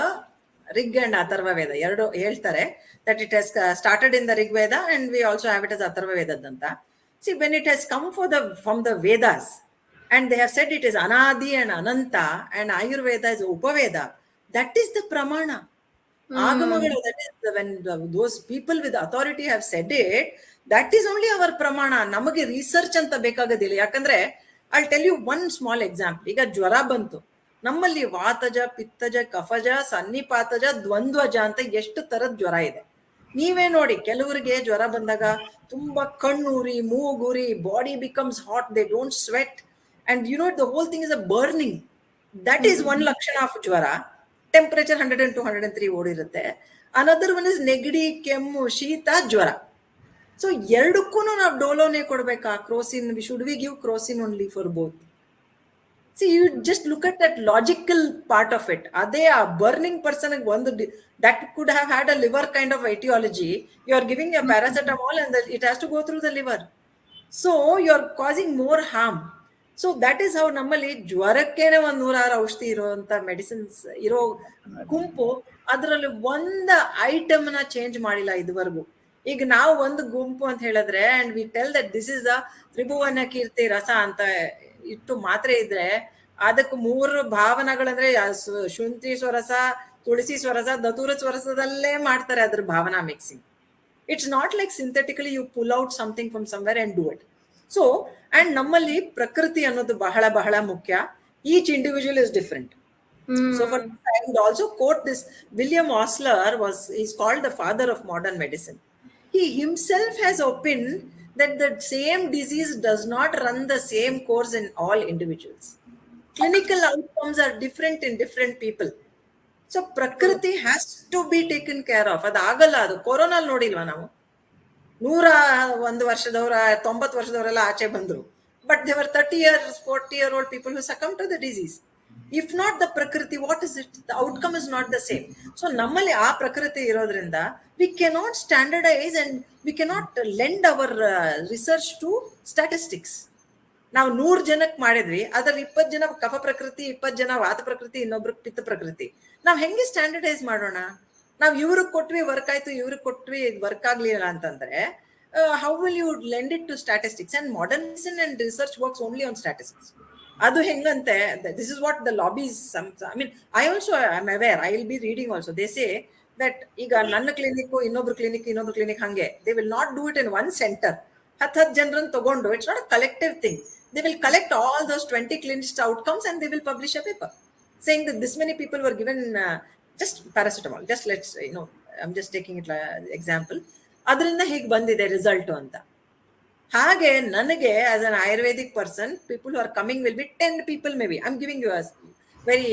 Rig and Atharva Veda. Eradu ಹೇಳ್ತಾರೆ that it has started in the Rig Veda and we also have it as Atharva Veda danta. See, when it has come from the Vedas and they have said it is Anadi and Ananta and Ayurveda is Upaveda, that is the Pramana. Agamagalu, that is when those people with authority have said it, that is only our Pramana. Namage research anta ಬೇಕಾಗೋದಿಲ್ಲ. ಯಾಕಂದ್ರೆ I'll tell you one small example. ಈಗ ಜ್ವರ ಬಂತು, ನಮ್ಮಲ್ಲಿ ವಾತಜ, ಪಿತ್ತಜ, ಕಫಜ, ಸನ್ನಿಪಾತಜ, ದ್ವಂದ್ವಜ ಅಂತ ಎಷ್ಟು ತರದ ಜ್ವರ ಇದೆ. ನೀವೇ ನೋಡಿ, ಕೆಲವರಿಗೆ ಜ್ವರ ಬಂದಾಗ ತುಂಬಾ ಕಣ್ಣೂರಿ, ಮೂಗುರಿ, body becomes hot, they don't sweat and the whole thing is a burning. That is one ಲಕ್ಷಣ ಆಫ್ ಜ್ವರ. ಟೆಂಪರೇಚರ್ 102, 103 ಓಡಿರುತ್ತೆ. ಅನದರ್ ಒನ್ ಇಸ್ ನೆಗಡಿ, ಕೆಮ್ಮು, ಶೀತ, ಜ್ವರ. ಸೊ ಎರಡಕ್ಕೂ ನಾವು ಡೋಲೋನೇ ಕೊಡ್ಬೇಕಾ? Crocin, should we give crocin only for both? See, you just look at that logical part of it. Ade a burning person that could have had a liver kind of etiology, you are giving a paracetamol and it has to go through the liver. So you are causing more harm. So that is how ನಮ್ಮಲ್ಲಿ ಜ್ವರಕ್ಕೇನೆ 106 ಔಷಧಿ ಇರುವಂತ medicines ಇರೋ ಗುಂಪು, ಅದರಲ್ಲಿ ಒಂದು ಐಟಮ್ನ change ಮಾಡಿಲ್ಲ ಇದುವರೆಗೂ. ಈಗ ನಾವು ಒಂದು ಗುಂಪು ಅಂತ ಹೇಳಿದ್ರೆ and we tell that this is the ತ್ರಿಭುವನ ಕೀರ್ತಿ ರಸ ಅಂತ ಇಟ್ಟು ಮಾತ್ರೆ ಇದ್ರೆ ಅದಕ್ಕೆ 3 ಭಾವನಗಳಂದ್ರೆ ಶುಂಠಿ ಸ್ವರಸ, ತುಳಸಿ ಸ್ವರಸ, ದತೂರ ಸ್ವರಸದಲ್ಲೇ ಮಾಡ್ತಾರೆ ಅದ್ರ ಭಾವನಾ mixing. It's not like synthetically you pull out something from somewhere and do it. So and ನಮ್ಮಲ್ಲಿ ಪ್ರಕೃತಿ ಅನ್ನೋದು ಬಹಳ ಬಹಳ ಮುಖ್ಯ. Each individual is different. So for this, I would also quote this. William Osler is called the father of modern medicine. He himself has opined that the same disease does not run the same course in all individuals. Clinical outcomes are different in different people. So prakriti has to be taken care of. ಅದು ಆಗಲ್ಲ. ಅದು corona ನೋಡಿಲ್ವಾ ನಾವು? 101 ವರ್ಷದವರ, 90 ವರ್ಷದವರೆಲ್ಲ ಆಚೆ ಬಂದ್ರು. But there were 30 years, 40-year-old people who succumbed to the disease. If not the prakriti, what is it? The outcome is not the same. So ನಮ್ಮಲ್ಲಿ ಆ ಪ್ರಕೃತಿ ಇರೋದ್ರಿಂದ we cannot standardize and we cannot lend our research to statistics. ನಾವು 100 ಜನಕ್ಕೆ ಮಾಡಿದ್ವಿ, ಅದ್ರಲ್ಲಿ 20 ಜನ ಕಫ ಪ್ರಕೃತಿ, 20 ಜನ ವಾತ ಪ್ರಕೃತಿ, ಇನ್ನೊಬ್ರಿಗೆ ಪಿತ್ತ ಪ್ರಕೃತಿ. ನಾವು ಹೆಂಗೆ ಸ್ಟ್ಯಾಂಡರ್ಡೈಸ್ ಮಾಡೋಣ? ನಾವು ಇವ್ರಿಗೆ ಕೊಟ್ವಿ ವರ್ಕ್ ಆಯ್ತು, ಇವ್ರಿಗೆ ಕೊಟ್ವಿ ವರ್ಕ್ ಆಗ್ಲಿಲ್ಲ ಅಂತಂದ್ರೆ how will you lend it to statistics? And modern medicine and research works only on statistics. ಅದು ಹೆಂಗಂತೆ, this is what the lobbies, I mean, I also am aware, I will be reading also. They say that ಈಗ ನನ್ನ clinic, ಇನ್ನೊಬ್ರು clinic ಹಂಗೆ, they will not do it in one center. 10 ಜನರನ್ನು ತಗೊಂಡು, it's not a collective thing. They will collect all those 20 clinical outcomes and they will publish a paper saying that this many people were given just paracetamol. Just let's, I'm just taking it example. ಅದರಿಂದ ಹೀಗೆ ಬಂದಿದೆ result ಅಂತ. ಹಾಗೆ ನನಗೆ as an Ayurvedic person, people who are coming will be 10 people maybe. I am giving you a very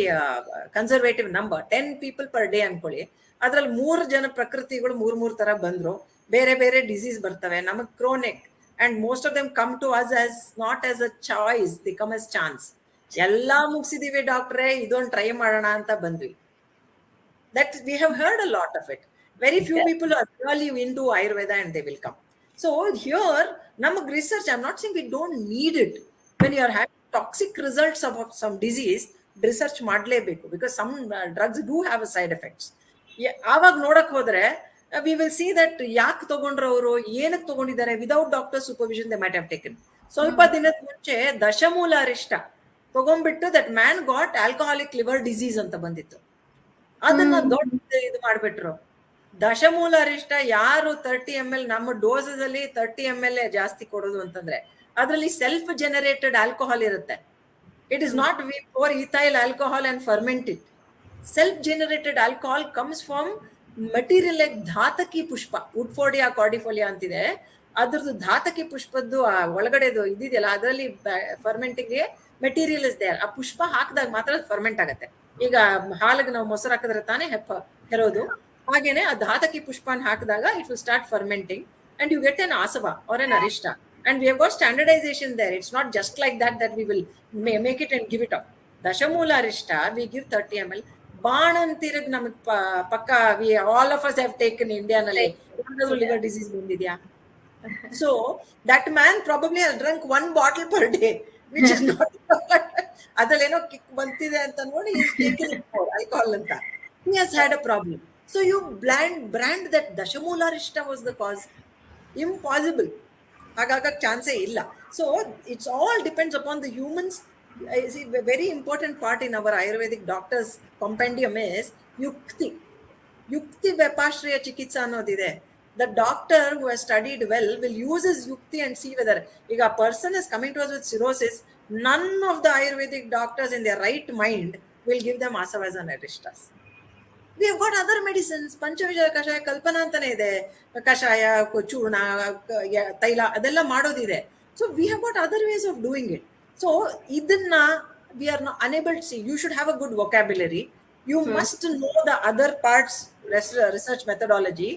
conservative number, 10 people per day ಅನ್ಕೊಳ್ಳಿ. ಅದ್ರಲ್ಲಿ 3 ಜನ ಪ್ರಕೃತಿಗಳು 3 ತರ ಬಂದ್ರು, ಬೇರೆ ಬೇರೆ ಡಿಸೀಸ್ ಬರ್ತವೆ. ನಮಗ್ chronic and most of them come to us as not as a choice, the come as chance. ಎಲ್ಲಾ ಮುಗಿಸಿದೀವಿ ಡಾಕ್ಟ್ರೇ, ಇದೊಂದು ಟ್ರೈ ಮಾಡೋಣ ಅಂತ ಬಂದ್ವಿ. That we have heard a lot of it. Very few people are really into Ayurveda and they will come. So here, namag research, I'm not saying we don't need it. When you are having toxic results of some disease, research ಮಾಡಲೇಬೇಕು, because some drugs do have a side effects. ಆವಾಗ ನೋಡಕ್ ಹೋದ್ರೆ we will see that ಯಾಕೆ ತಗೊಂಡ್ರು ಅವರು, ಏನಕ್ಕೆ ತಗೊಂಡಿದ್ದಾರೆ, without doctor supervision they might have taken. ಸ್ವಲ್ಪ ದಿನದ ಮುಂಚೆ ದಶಮೂಲ ಅರಿಷ್ಟ ತಗೊಂಡ್ಬಿಟ್ಟು that man got alcoholic liver disease ಅಂತ ಬಂದಿತ್ತು. ಅದನ್ನ ದೊಡ್ಡ ಇದು ಮಾಡ್ಬಿಟ್ರು. ದಶಮೂಲ ಅರಿಷ್ಟ ಯಾರು 30 ml, ನಮ್ಮ ಡೋಸಸ್ ಅಲ್ಲಿ 30 ml ಜಾಸ್ತಿ ಕೊಡೋದು ಅಂತಂದ್ರೆ ಅದರಲ್ಲಿ ಸೆಲ್ಫ್ ಜನರೇಟೆಡ್ ಆಲ್ಕೋಹಾಲ್ ಇರುತ್ತೆ. It is not we pour ethyl alcohol and ferment it. Self generated alcohol comes from material like ಧಾತಕಿ ಪುಷ್ಪ, ವುಡ್ಫೋರ್ಡಿಯಾ ಕಾರ್ಡಿಫೋಲಿಯಾ ಅಂತಿದೆ, ಅದ್ರದ್ದು ಧಾತಕಿ ಪುಷ್ಪದ್ದು ಒಳಗಡೆದು ಇದಿದೆಯಲ್ಲ ಅದರಲ್ಲಿ ಫರ್ಮೆಂಟಿಂಗ್ ಮೆಟೀರಿಯಲ್ ಇಸ್ ದೇರ್. ಆ ಪುಷ್ಪ ಹಾಕಿದಾಗ ಮಾತ್ರ ಫರ್ಮೆಂಟ್ ಆಗತ್ತೆ. ಈಗ ಹಾಲಿಗೆ ನಾವು ಮೊಸರು ಹಾಕಿದ್ರೆ ತಾನೇ ಹೆರೋದು, ಹಾಗೇನೆ ಆ ಧಾತಕಿ ಪುಷ್ಪನ ಹಾಕಿದಾಗ it will start fermenting and you get an ಆಸವ ಆರ್ ಎನ್ ಅರಿಷ್ಟ. And we have got standardization there. It's not just like that we will make it and give it up. Dashamoola Arishta, we give 30 ml. Baanantirag namag pakka, we all of us have taken India nalli. Liver disease bundidya. So that man probably has drunk 1 bottle per day, which is not adaleno kick bantide anta nodi he is taken more alcohol anta. He has had a problem. So you brand that Dashamoola Arishta was the cause. Impossible. ಹಾಗಾಗಕ್ಕೆ ಚಾನ್ಸೇ ಇಲ್ಲ. So it's all depends upon the humans. Very important part in our Ayurvedic doctors compendium is ಯುಕ್ತಿ. ಯುಕ್ತಿ ವ್ಯಪಾಶ್ರಯ ಚಿಕಿತ್ಸಾ ಅನ್ನೋದಿದೆ. The doctor who has studied well will use his ಯುಕ್ತಿ and see whether. ಈಗ a person is coming to us with cirrhosis, none of the Ayurvedic doctors in their right mind will give them asavas and arishtas. We have got other medicines. ಪಂಚವಿಜಯ ಕಷಾಯ ಕಲ್ಪನಾ ಅಂತಾನೆ ಇದೆ, ಕಷಾಯ, ಚೂರ್ಣ, ತೈಲ ಅದೆಲ್ಲ ಮಾಡೋದಿದೆ. So we have got other ways of doing it. So ಇದನ್ನ we are unable to see. You should have a good vocabulary. You must know the other parts research methodology.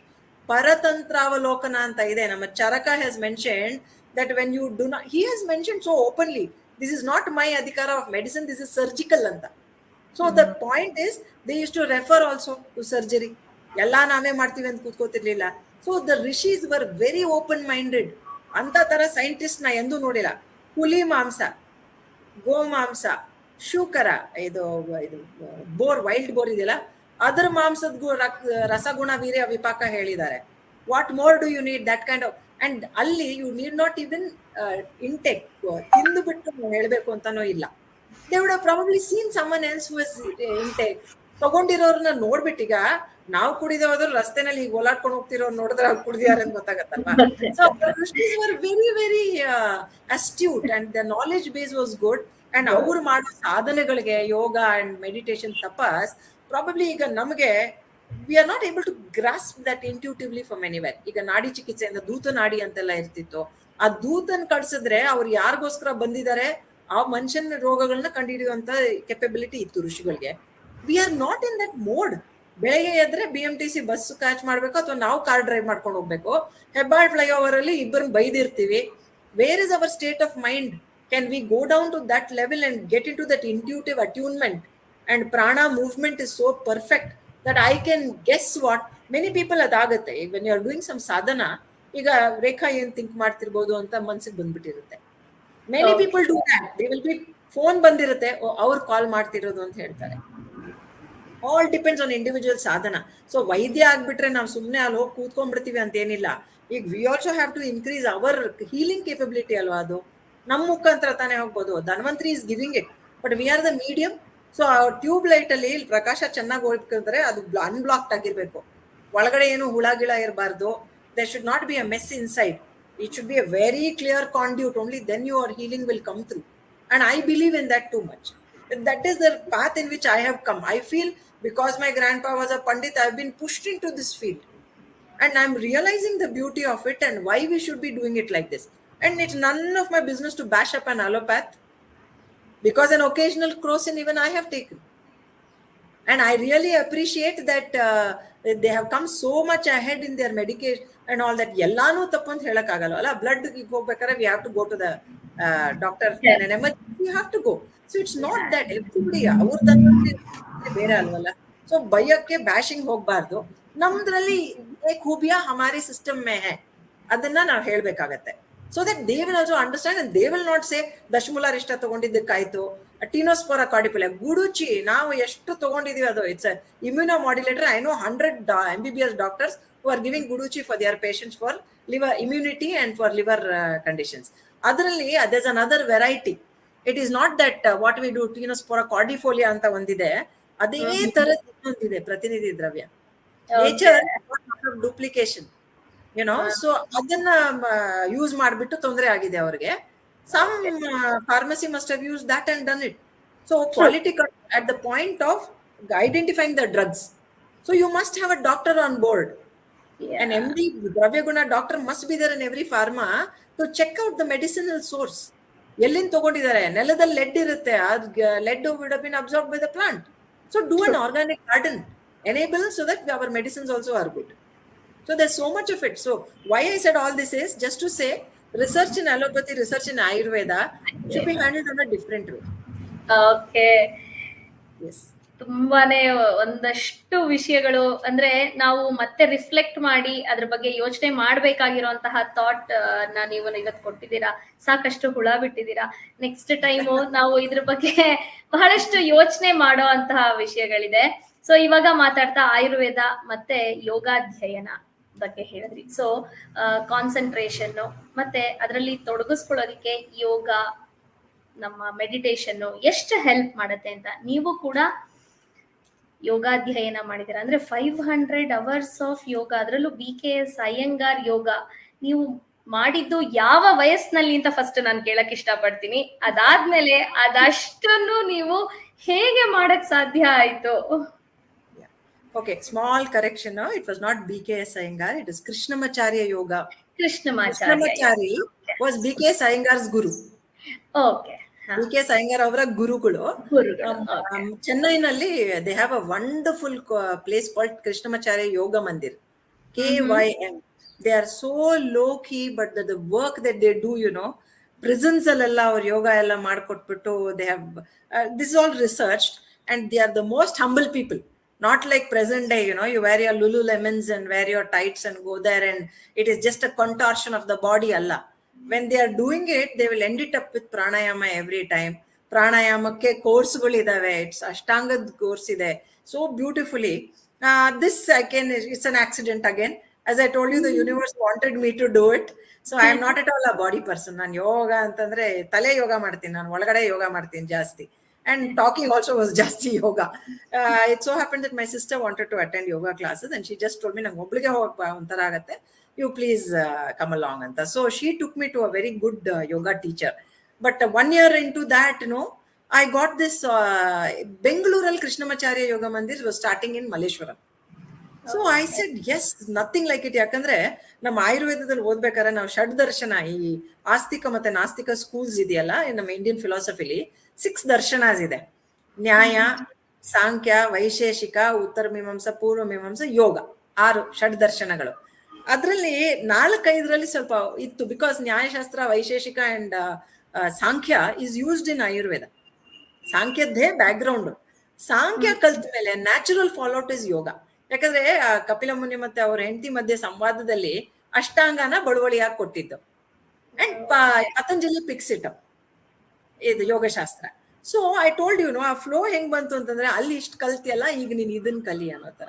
ಪರತಂತ್ರಾವಲೋಕನ ಅಂತ ಇದೆ. ನಮ್ಮ Charaka has mentioned that when you do not, he has mentioned so openly, this is not my ಅಧಿಕಾರ of medicine, this is surgical ಅಂತ. So the point is they used to refer also to surgery. Ella name ಮಾಡ್ತೀವಿ ಅಂತ ಕೂತ್ಕೋತಿರ್ಲಿಲ್ಲ. So the rishis were very open minded. ಅಂತ ತರ scientist ನಾ ಎಂದೂ ನೋಡಿಲ್ಲ. ಹುಲಿ ಮಾಂಸ, ಗೋ ಮಾಂಸ, ಶೂಕರ, ಇದು ಬೋರ್, ವೈಲ್ಡ್ ಬೋರ್ ಇದೆಯಲ್ಲ, ಅದರ ಮಾಂಸದ ರಸಗುಣ ವೀರ್ಯ ವಿಪಾಕ ಹೇಳಿದ್ದಾರೆ. What more do you need that kind of. And ಅಲ್ಲಿ you need not even intake, ತಿಂದು ಬಿಟ್ಟು ಹೇಳ್ಬೇಕು ಅಂತಾನೋ ಇಲ್ಲ. They would have probably seen someone else who was intake. ತಗೊಂಡಿರೋರ್ನ ನೋಡ್ಬಿಟ್ಟೀಗ ನಾವು ಕುಡಿದೋದ್ರು ರಸ್ತೆನಲ್ಲಿ ಹೀಗೆ ಓಲಾಡ್ಕೊಂಡು ಹೋಗ್ತಿರೋರು ನೋಡಿದ್ರೆ ಅವ್ರು ಕುಡಿದಿದ್ದಾರೆ ಅಂತ ಗೊತ್ತಾಗತ್ತಲ್ವಾ. So very very astute and the knowledge base was good. And ಅವ್ರು ಮಾಡೋ ಸಾಧನೆಗಳಿಗೆ ಯೋಗ ಅಂಡ್ ಮೆಡಿಟೇಷನ್ ತಪಸ್ ಪ್ರಾಬಬ್ಲಿ ಈಗ ನಮಗೆ we are not able to grasp that intuitively from anywhere. ಈಗ ನಾಡಿ ಚಿಕಿತ್ಸೆಯಿಂದ ದೂತ ನಾಡಿ ಅಂತೆಲ್ಲ ಇರ್ತಿತ್ತು. ಆ ದೂತನ್ ಕಳ್ಸಿದ್ರೆ ಅವ್ರು ಯಾರಿಗೋಸ್ಕರ ಬಂದಿದ್ದಾರೆ ಆ ಮನುಷ್ಯನ ರೋಗಗಳನ್ನ ಕಂಡುಹಿಡಿಯುವಂತ ಕೆಪಬಿಲಿಟಿ ಇತ್ತು ಋಷಿಗಳಿಗೆ. We are not in that mode. ಬೆಳಗ್ಗೆ ಎದ್ರೆ BMTC ಬಸ್ ಕ್ಯಾಚ್ ಮಾಡ್ಬೇಕು ಅಥವಾ ನಾವು ಕಾರ್ ಡ್ರೈವ್ ಮಾಡ್ಕೊಂಡು ಹೋಗ್ಬೇಕು. ಹೆಬ್ಬಾಳ್ ಫ್ಲೈಓವರ್ ಅಲ್ಲಿ ಇಬ್ಬರನ್ನ ಬೈದಿರ್ತೀವಿ. Where is our state of mind? Can we go down to that level and get into that intuitive attunement and prana movement is so perfect that I can guess what many people ಅದಾಗುತ್ತೆ. ಈಗ when you are doing some sadhana, ಈಗ ರೇಖಾ ಏನ್ think ಮಾಡ್ತಿರ್ಬೋದು ಅಂತ ಮನ್ಸಿಗೆ ಬಂದ್ಬಿಟ್ಟಿರುತ್ತೆ. Many people do that. They will be phone ಬಂದಿರುತ್ತೆ, ಅವ್ರು ಕಾಲ್ ಮಾಡ್ತಿರೋದು ಅಂತ ಹೇಳ್ತಾರೆ. ಆಲ್ ಡಿಪೆಂಡ್ಸ್ ಆನ್ ಇಂಡಿವಿಜುವಲ್ ಸಾಧನ. ಸೊ ವೈದ್ಯ ಆಗ್ಬಿಟ್ರೆ ನಾವು ಸುಮ್ಮನೆ ಅಲ್ಲಿ ಹೋಗಿ ಕೂತ್ಕೊಂಡ್ಬಿಡ್ತೀವಿ ಅಂತ ಏನಿಲ್ಲ. ಈಗ we also have to increase our healing capability ಅಲ್ವಾ. ಅದು ನಮ್ಮ ಮುಖಾಂತರ ತಾನೇ ಹೋಗ್ಬೋದು. Dhanvantari is giving it, but we are the medium. So tube light ಅಲ್ಲಿ ಪ್ರಕಾಶ ಚೆನ್ನಾಗಿ ಹೋಗ್ಬೇಕಂದ್ರೆ ಅದು ಅನ್ಬ್ಲಾಕ್ಡ್ ಆಗಿರ್ಬೇಕು. ಒಳಗಡೆ ಏನು ಹುಳ ಗಿಳ ಇರಬಾರ್ದು. There should not be a mess inside. It should be a very clear conduit. Only then your healing will come through. And I believe in that too much. That is the path in which I have come. I feel because my grandpa was a Pandit, I have been pushed into this field. And I'm realizing the beauty of it and why we should be doing it like this. And it's none of my business to bash up an allopath, because an occasional crocin even I have taken. And I really appreciate that they have come so much ahead in their medication and all that. Ellanu tappu anta helakagalla alla. Blood ಹೋಗಬೇಕಾದ್ರೆ we have to go to the doctor. In an emergency you have to go. So it's not that everybody ಅವ್ರದನ್ನ ಬೇರೆ ಅಲ್ವಲ್ಲ. So ಬೈಯಕ್ಕೆ bashing ಹೋಗ್ಬಾರ್ದು. ನಮ್ದ್ರಲ್ಲಿ ಏಕ್ ಖೂಬಿಯಾ ಹಮಾರಿ ಸಿಸ್ಟಮ್ ಮೇ ಹೈ, ಅದನ್ನ ನಾವು ಹೇಳ್ಬೇಕಾಗತ್ತೆ. So that they will also understand and they will not say Dashamoola Arishta ತಗೊಂಡಿದ್ದಕ್ಕಾಯ್ತು, ಟೀನೋಸ್ಪೋರ ಕಾರ್ಡಿಫೋಲಿಯಾ ಗುಡುಚಿ ನಾವು ಎಷ್ಟು ತಗೊಂಡಿದೀವಿ ಅದು it's immunomodulator. I know 100 MBBS doctors who are giving guduchi for their patients for liver immunity and for liver conditions. ಅದರಲ್ಲಿ there's another variety. It is not that what we do, sporocardifolia ಅಂತ ಒಂದಿದೆ, ಅದೇ ತರದ ಇನ್ನೊಂದಿದೆ ಪ್ರತಿನಿಧಿ ದ್ರವ್ಯ. Nature duplication, so ಅದನ್ನ use ಮಾಡಿಬಿಟ್ಟು ತೊಂದರೆ ಆಗಿದೆ ಅವ್ರಿಗೆ. Some pharmacy must have use that and done it. So quality at the point of identifying the drugs. So you must have a doctor on board. An MD Dravyaguna doctor must be there in every pharma to check out the medicinal source. ಎಲ್ಲಿಂದ ತಗೊಂಡಿದ್ದಾರೆ, ನೆಲದಲ್ಲಿ LED ಇರುತ್ತೆ, LED would have been absorbed by the plant. So do an organic garden, enable so that our medicines also are good. So there's so much of it. So why I said all this is just to say research in allopathy, research in Ayurveda should be handled on a different way. Okay. Yes. ತುಂಬಾನೇ ಒಂದಷ್ಟು ವಿಷಯಗಳು ಅಂದ್ರೆ ನಾವು ಮತ್ತೆ reflect ಮಾಡಿ ಅದ್ರ ಬಗ್ಗೆ ಯೋಚನೆ ಮಾಡ್ಬೇಕಾಗಿರುವಂತಹ ಥಾಟ್ ನೀವು ಇವತ್ತು ಕೊಟ್ಟಿದ್ದೀರಾ. ಸಾಕಷ್ಟು ಹುಳ ಬಿಟ್ಟಿದ್ದೀರಾ. ನೆಕ್ಸ್ಟ್ ಟೈಮು ನಾವು ಇದ್ರ ಬಗ್ಗೆ ಬಹಳಷ್ಟು ಯೋಚನೆ ಮಾಡೋ ಅಂತಹ ವಿಷಯಗಳಿದೆ. ಸೊ ಇವಾಗ ಮಾತಾಡ್ತಾ ಆಯುರ್ವೇದ ಮತ್ತೆ ಯೋಗಾಧ್ಯಯನ ಬಗ್ಗೆ ಹೇಳಿದ್ರಿ. ಸೊ ಕಾನ್ಸಂಟ್ರೇಷನ್ ಮತ್ತೆ ಅದರಲ್ಲಿ ತೊಡಗಿಸ್ಕೊಳ್ಳೋದಿಕ್ಕೆ ಯೋಗ, ನಮ್ಮ ಮೆಡಿಟೇಷನ್ ಎಷ್ಟು ಹೆಲ್ಪ್ ಮಾಡುತ್ತೆ ಅಂತ. ನೀವು ಕೂಡ ಯೋಗಾಧ್ಯಯನ ಮಾಡಿದ್ದೀರಾ ಅಂದ್ರೆ 500 hours ಆಫ್ ಯೋಗ, ಅದರಲ್ಲೂ BKS ಅಯ್ಯಂಗಾರ್ ಯೋಗ ನೀವು ಮಾಡಿದ್ದು ಯಾವ ವಯಸ್ಸಿನಲ್ಲಿ ಅಂತ ಫಸ್ಟ್ ನಾನು ಕೇಳಕ್ ಇಷ್ಟಪಡ್ತೀನಿ. ಅದಾದ್ಮೇಲೆ ಅದಷ್ಟನ್ನು ನೀವು ಹೇಗೆ ಮಾಡಕ್ ಸಾಧ್ಯ ಆಯ್ತು? Okay, small correction. It was not BKS Iyengar, it is Krishnamacharya Yoga. Krishnamachari was BKS Iyengar's guru. Okay. BKS Iyengar ಅವರ ಗುರುಗಳು. ಚೆನ್ನೈನಲ್ಲಿ they have a wonderful place called Krishnamacharya Yoga Mandir, KYM. They are so low key, but the work that they do, prisons ಅಲ್ಲೆಲ್ಲ ಅವ್ರ ಯೋಗ ಎಲ್ಲ ಮಾಡ್ಕೊಟ್ಬಿಟ್ಟು they have this all research and they are the most humble people. Not like present day, you wear your Lululemons and wear your tights and go there and it is just a contortion of the body, Allah. When they are doing it, they will end it up with pranayama every time. Pranayamakke courseಗಳು ಇದಾವೆ, it's ಅಷ್ಟಾಂಗದ course ಇದೆ, so beautifully. This again, it's an accident again. As I told you, the universe wanted me to do it. So I am not at all a body person. ನಾನು ಯೋಗ ಅಂತಂದ್ರೆ ತಲೆ ಯೋಗ ಮಾಡ್ತೀನಿ, ನಾನು ಒಳಗಡೆ ಯೋಗ ಮಾಡ್ತೀನಿ ಜಾಸ್ತಿ. And talking also was just yoga. It so happened that my sister wanted to attend yoga classes and she just told me, nange oblige hogba onthara agutte, you please come along anta. So she took me to a very good yoga teacher. But 1 year into that, I got this Bengaluru Krishnamacharya Yoga Mandir was starting in Malleshwaram. So I said yes, nothing like it. ಯಾಕಂದ್ರೆ ನಮ್ಮ ಆಯುರ್ವೇದದಲ್ಲಿ ಓದ್ಬೇಕಾದ್ರೆ ನಾವು ಷಡ್ದರ್ಶನ, ಈ ಆಸ್ತಿಕ ಮತ್ತೆ ನಾಸ್ತಿಕ schools ಇದೆಯಲ್ಲ ನಮ್ಮ Indian ಫಿಲಾಸಫಿಲಿ, 6 ದರ್ಶನಾಸ್ ಇದೆ. ನ್ಯಾಯ, ಸಾಂಖ್ಯ, ವೈಶೇಷಿಕ, ಉತ್ತರ ಮೀಮಾಂಸ, ಪೂರ್ವ ಮೀಮಾಂಸ, ಯೋಗ, 6 ಷಡ್ದರ್ಶನಗಳು. ಅದರಲ್ಲಿ 4-5ರಲ್ಲಿ ಸ್ವಲ್ಪ ಇತ್ತು, because Nyayashastra, Vaisheshika and Sankhya is used in Ayurveda. ಸಾಂಖ್ಯದ್ದೇ ಬ್ಯಾಕ್ ಗ್ರೌಂಡ್. ಸಾಂಖ್ಯ ಕಲ್ತ ಮೇಲೆ ನ್ಯಾಚುರಲ್ ಫಾಲೋಟ್ ಇಸ್ ಯೋಗ. ಯಾಕಂದ್ರೆ ಕಪಿಲ ಮುನಿ ಮತ್ತೆ ಅವ್ರ ಹೆಂಡತಿ ಮಧ್ಯೆ ಸಂವಾದದಲ್ಲಿ ಅಷ್ಟಾಂಗನ ಬಳುವಳಿಯಾಗಿ ಕೊಟ್ಟಿದ್ದು. And Patanjali picks it up, ಇದು ಯೋಗಶಾಸ್ತ್ರ. ಸೊ ಐ ಟೋಲ್ಡ್ ಯು ಆ ಫ್ಲೋ ಹೆಂಗ್ ಬಂತು ಅಂತಂದ್ರೆ, ಅಲ್ಲಿ ಇಷ್ಟು ಕಲ್ತಿಯಲ್ಲ, ಈಗ ನೀನ್ ಇದನ್ ಕಲಿ ಅನ್ನೋ ತರ.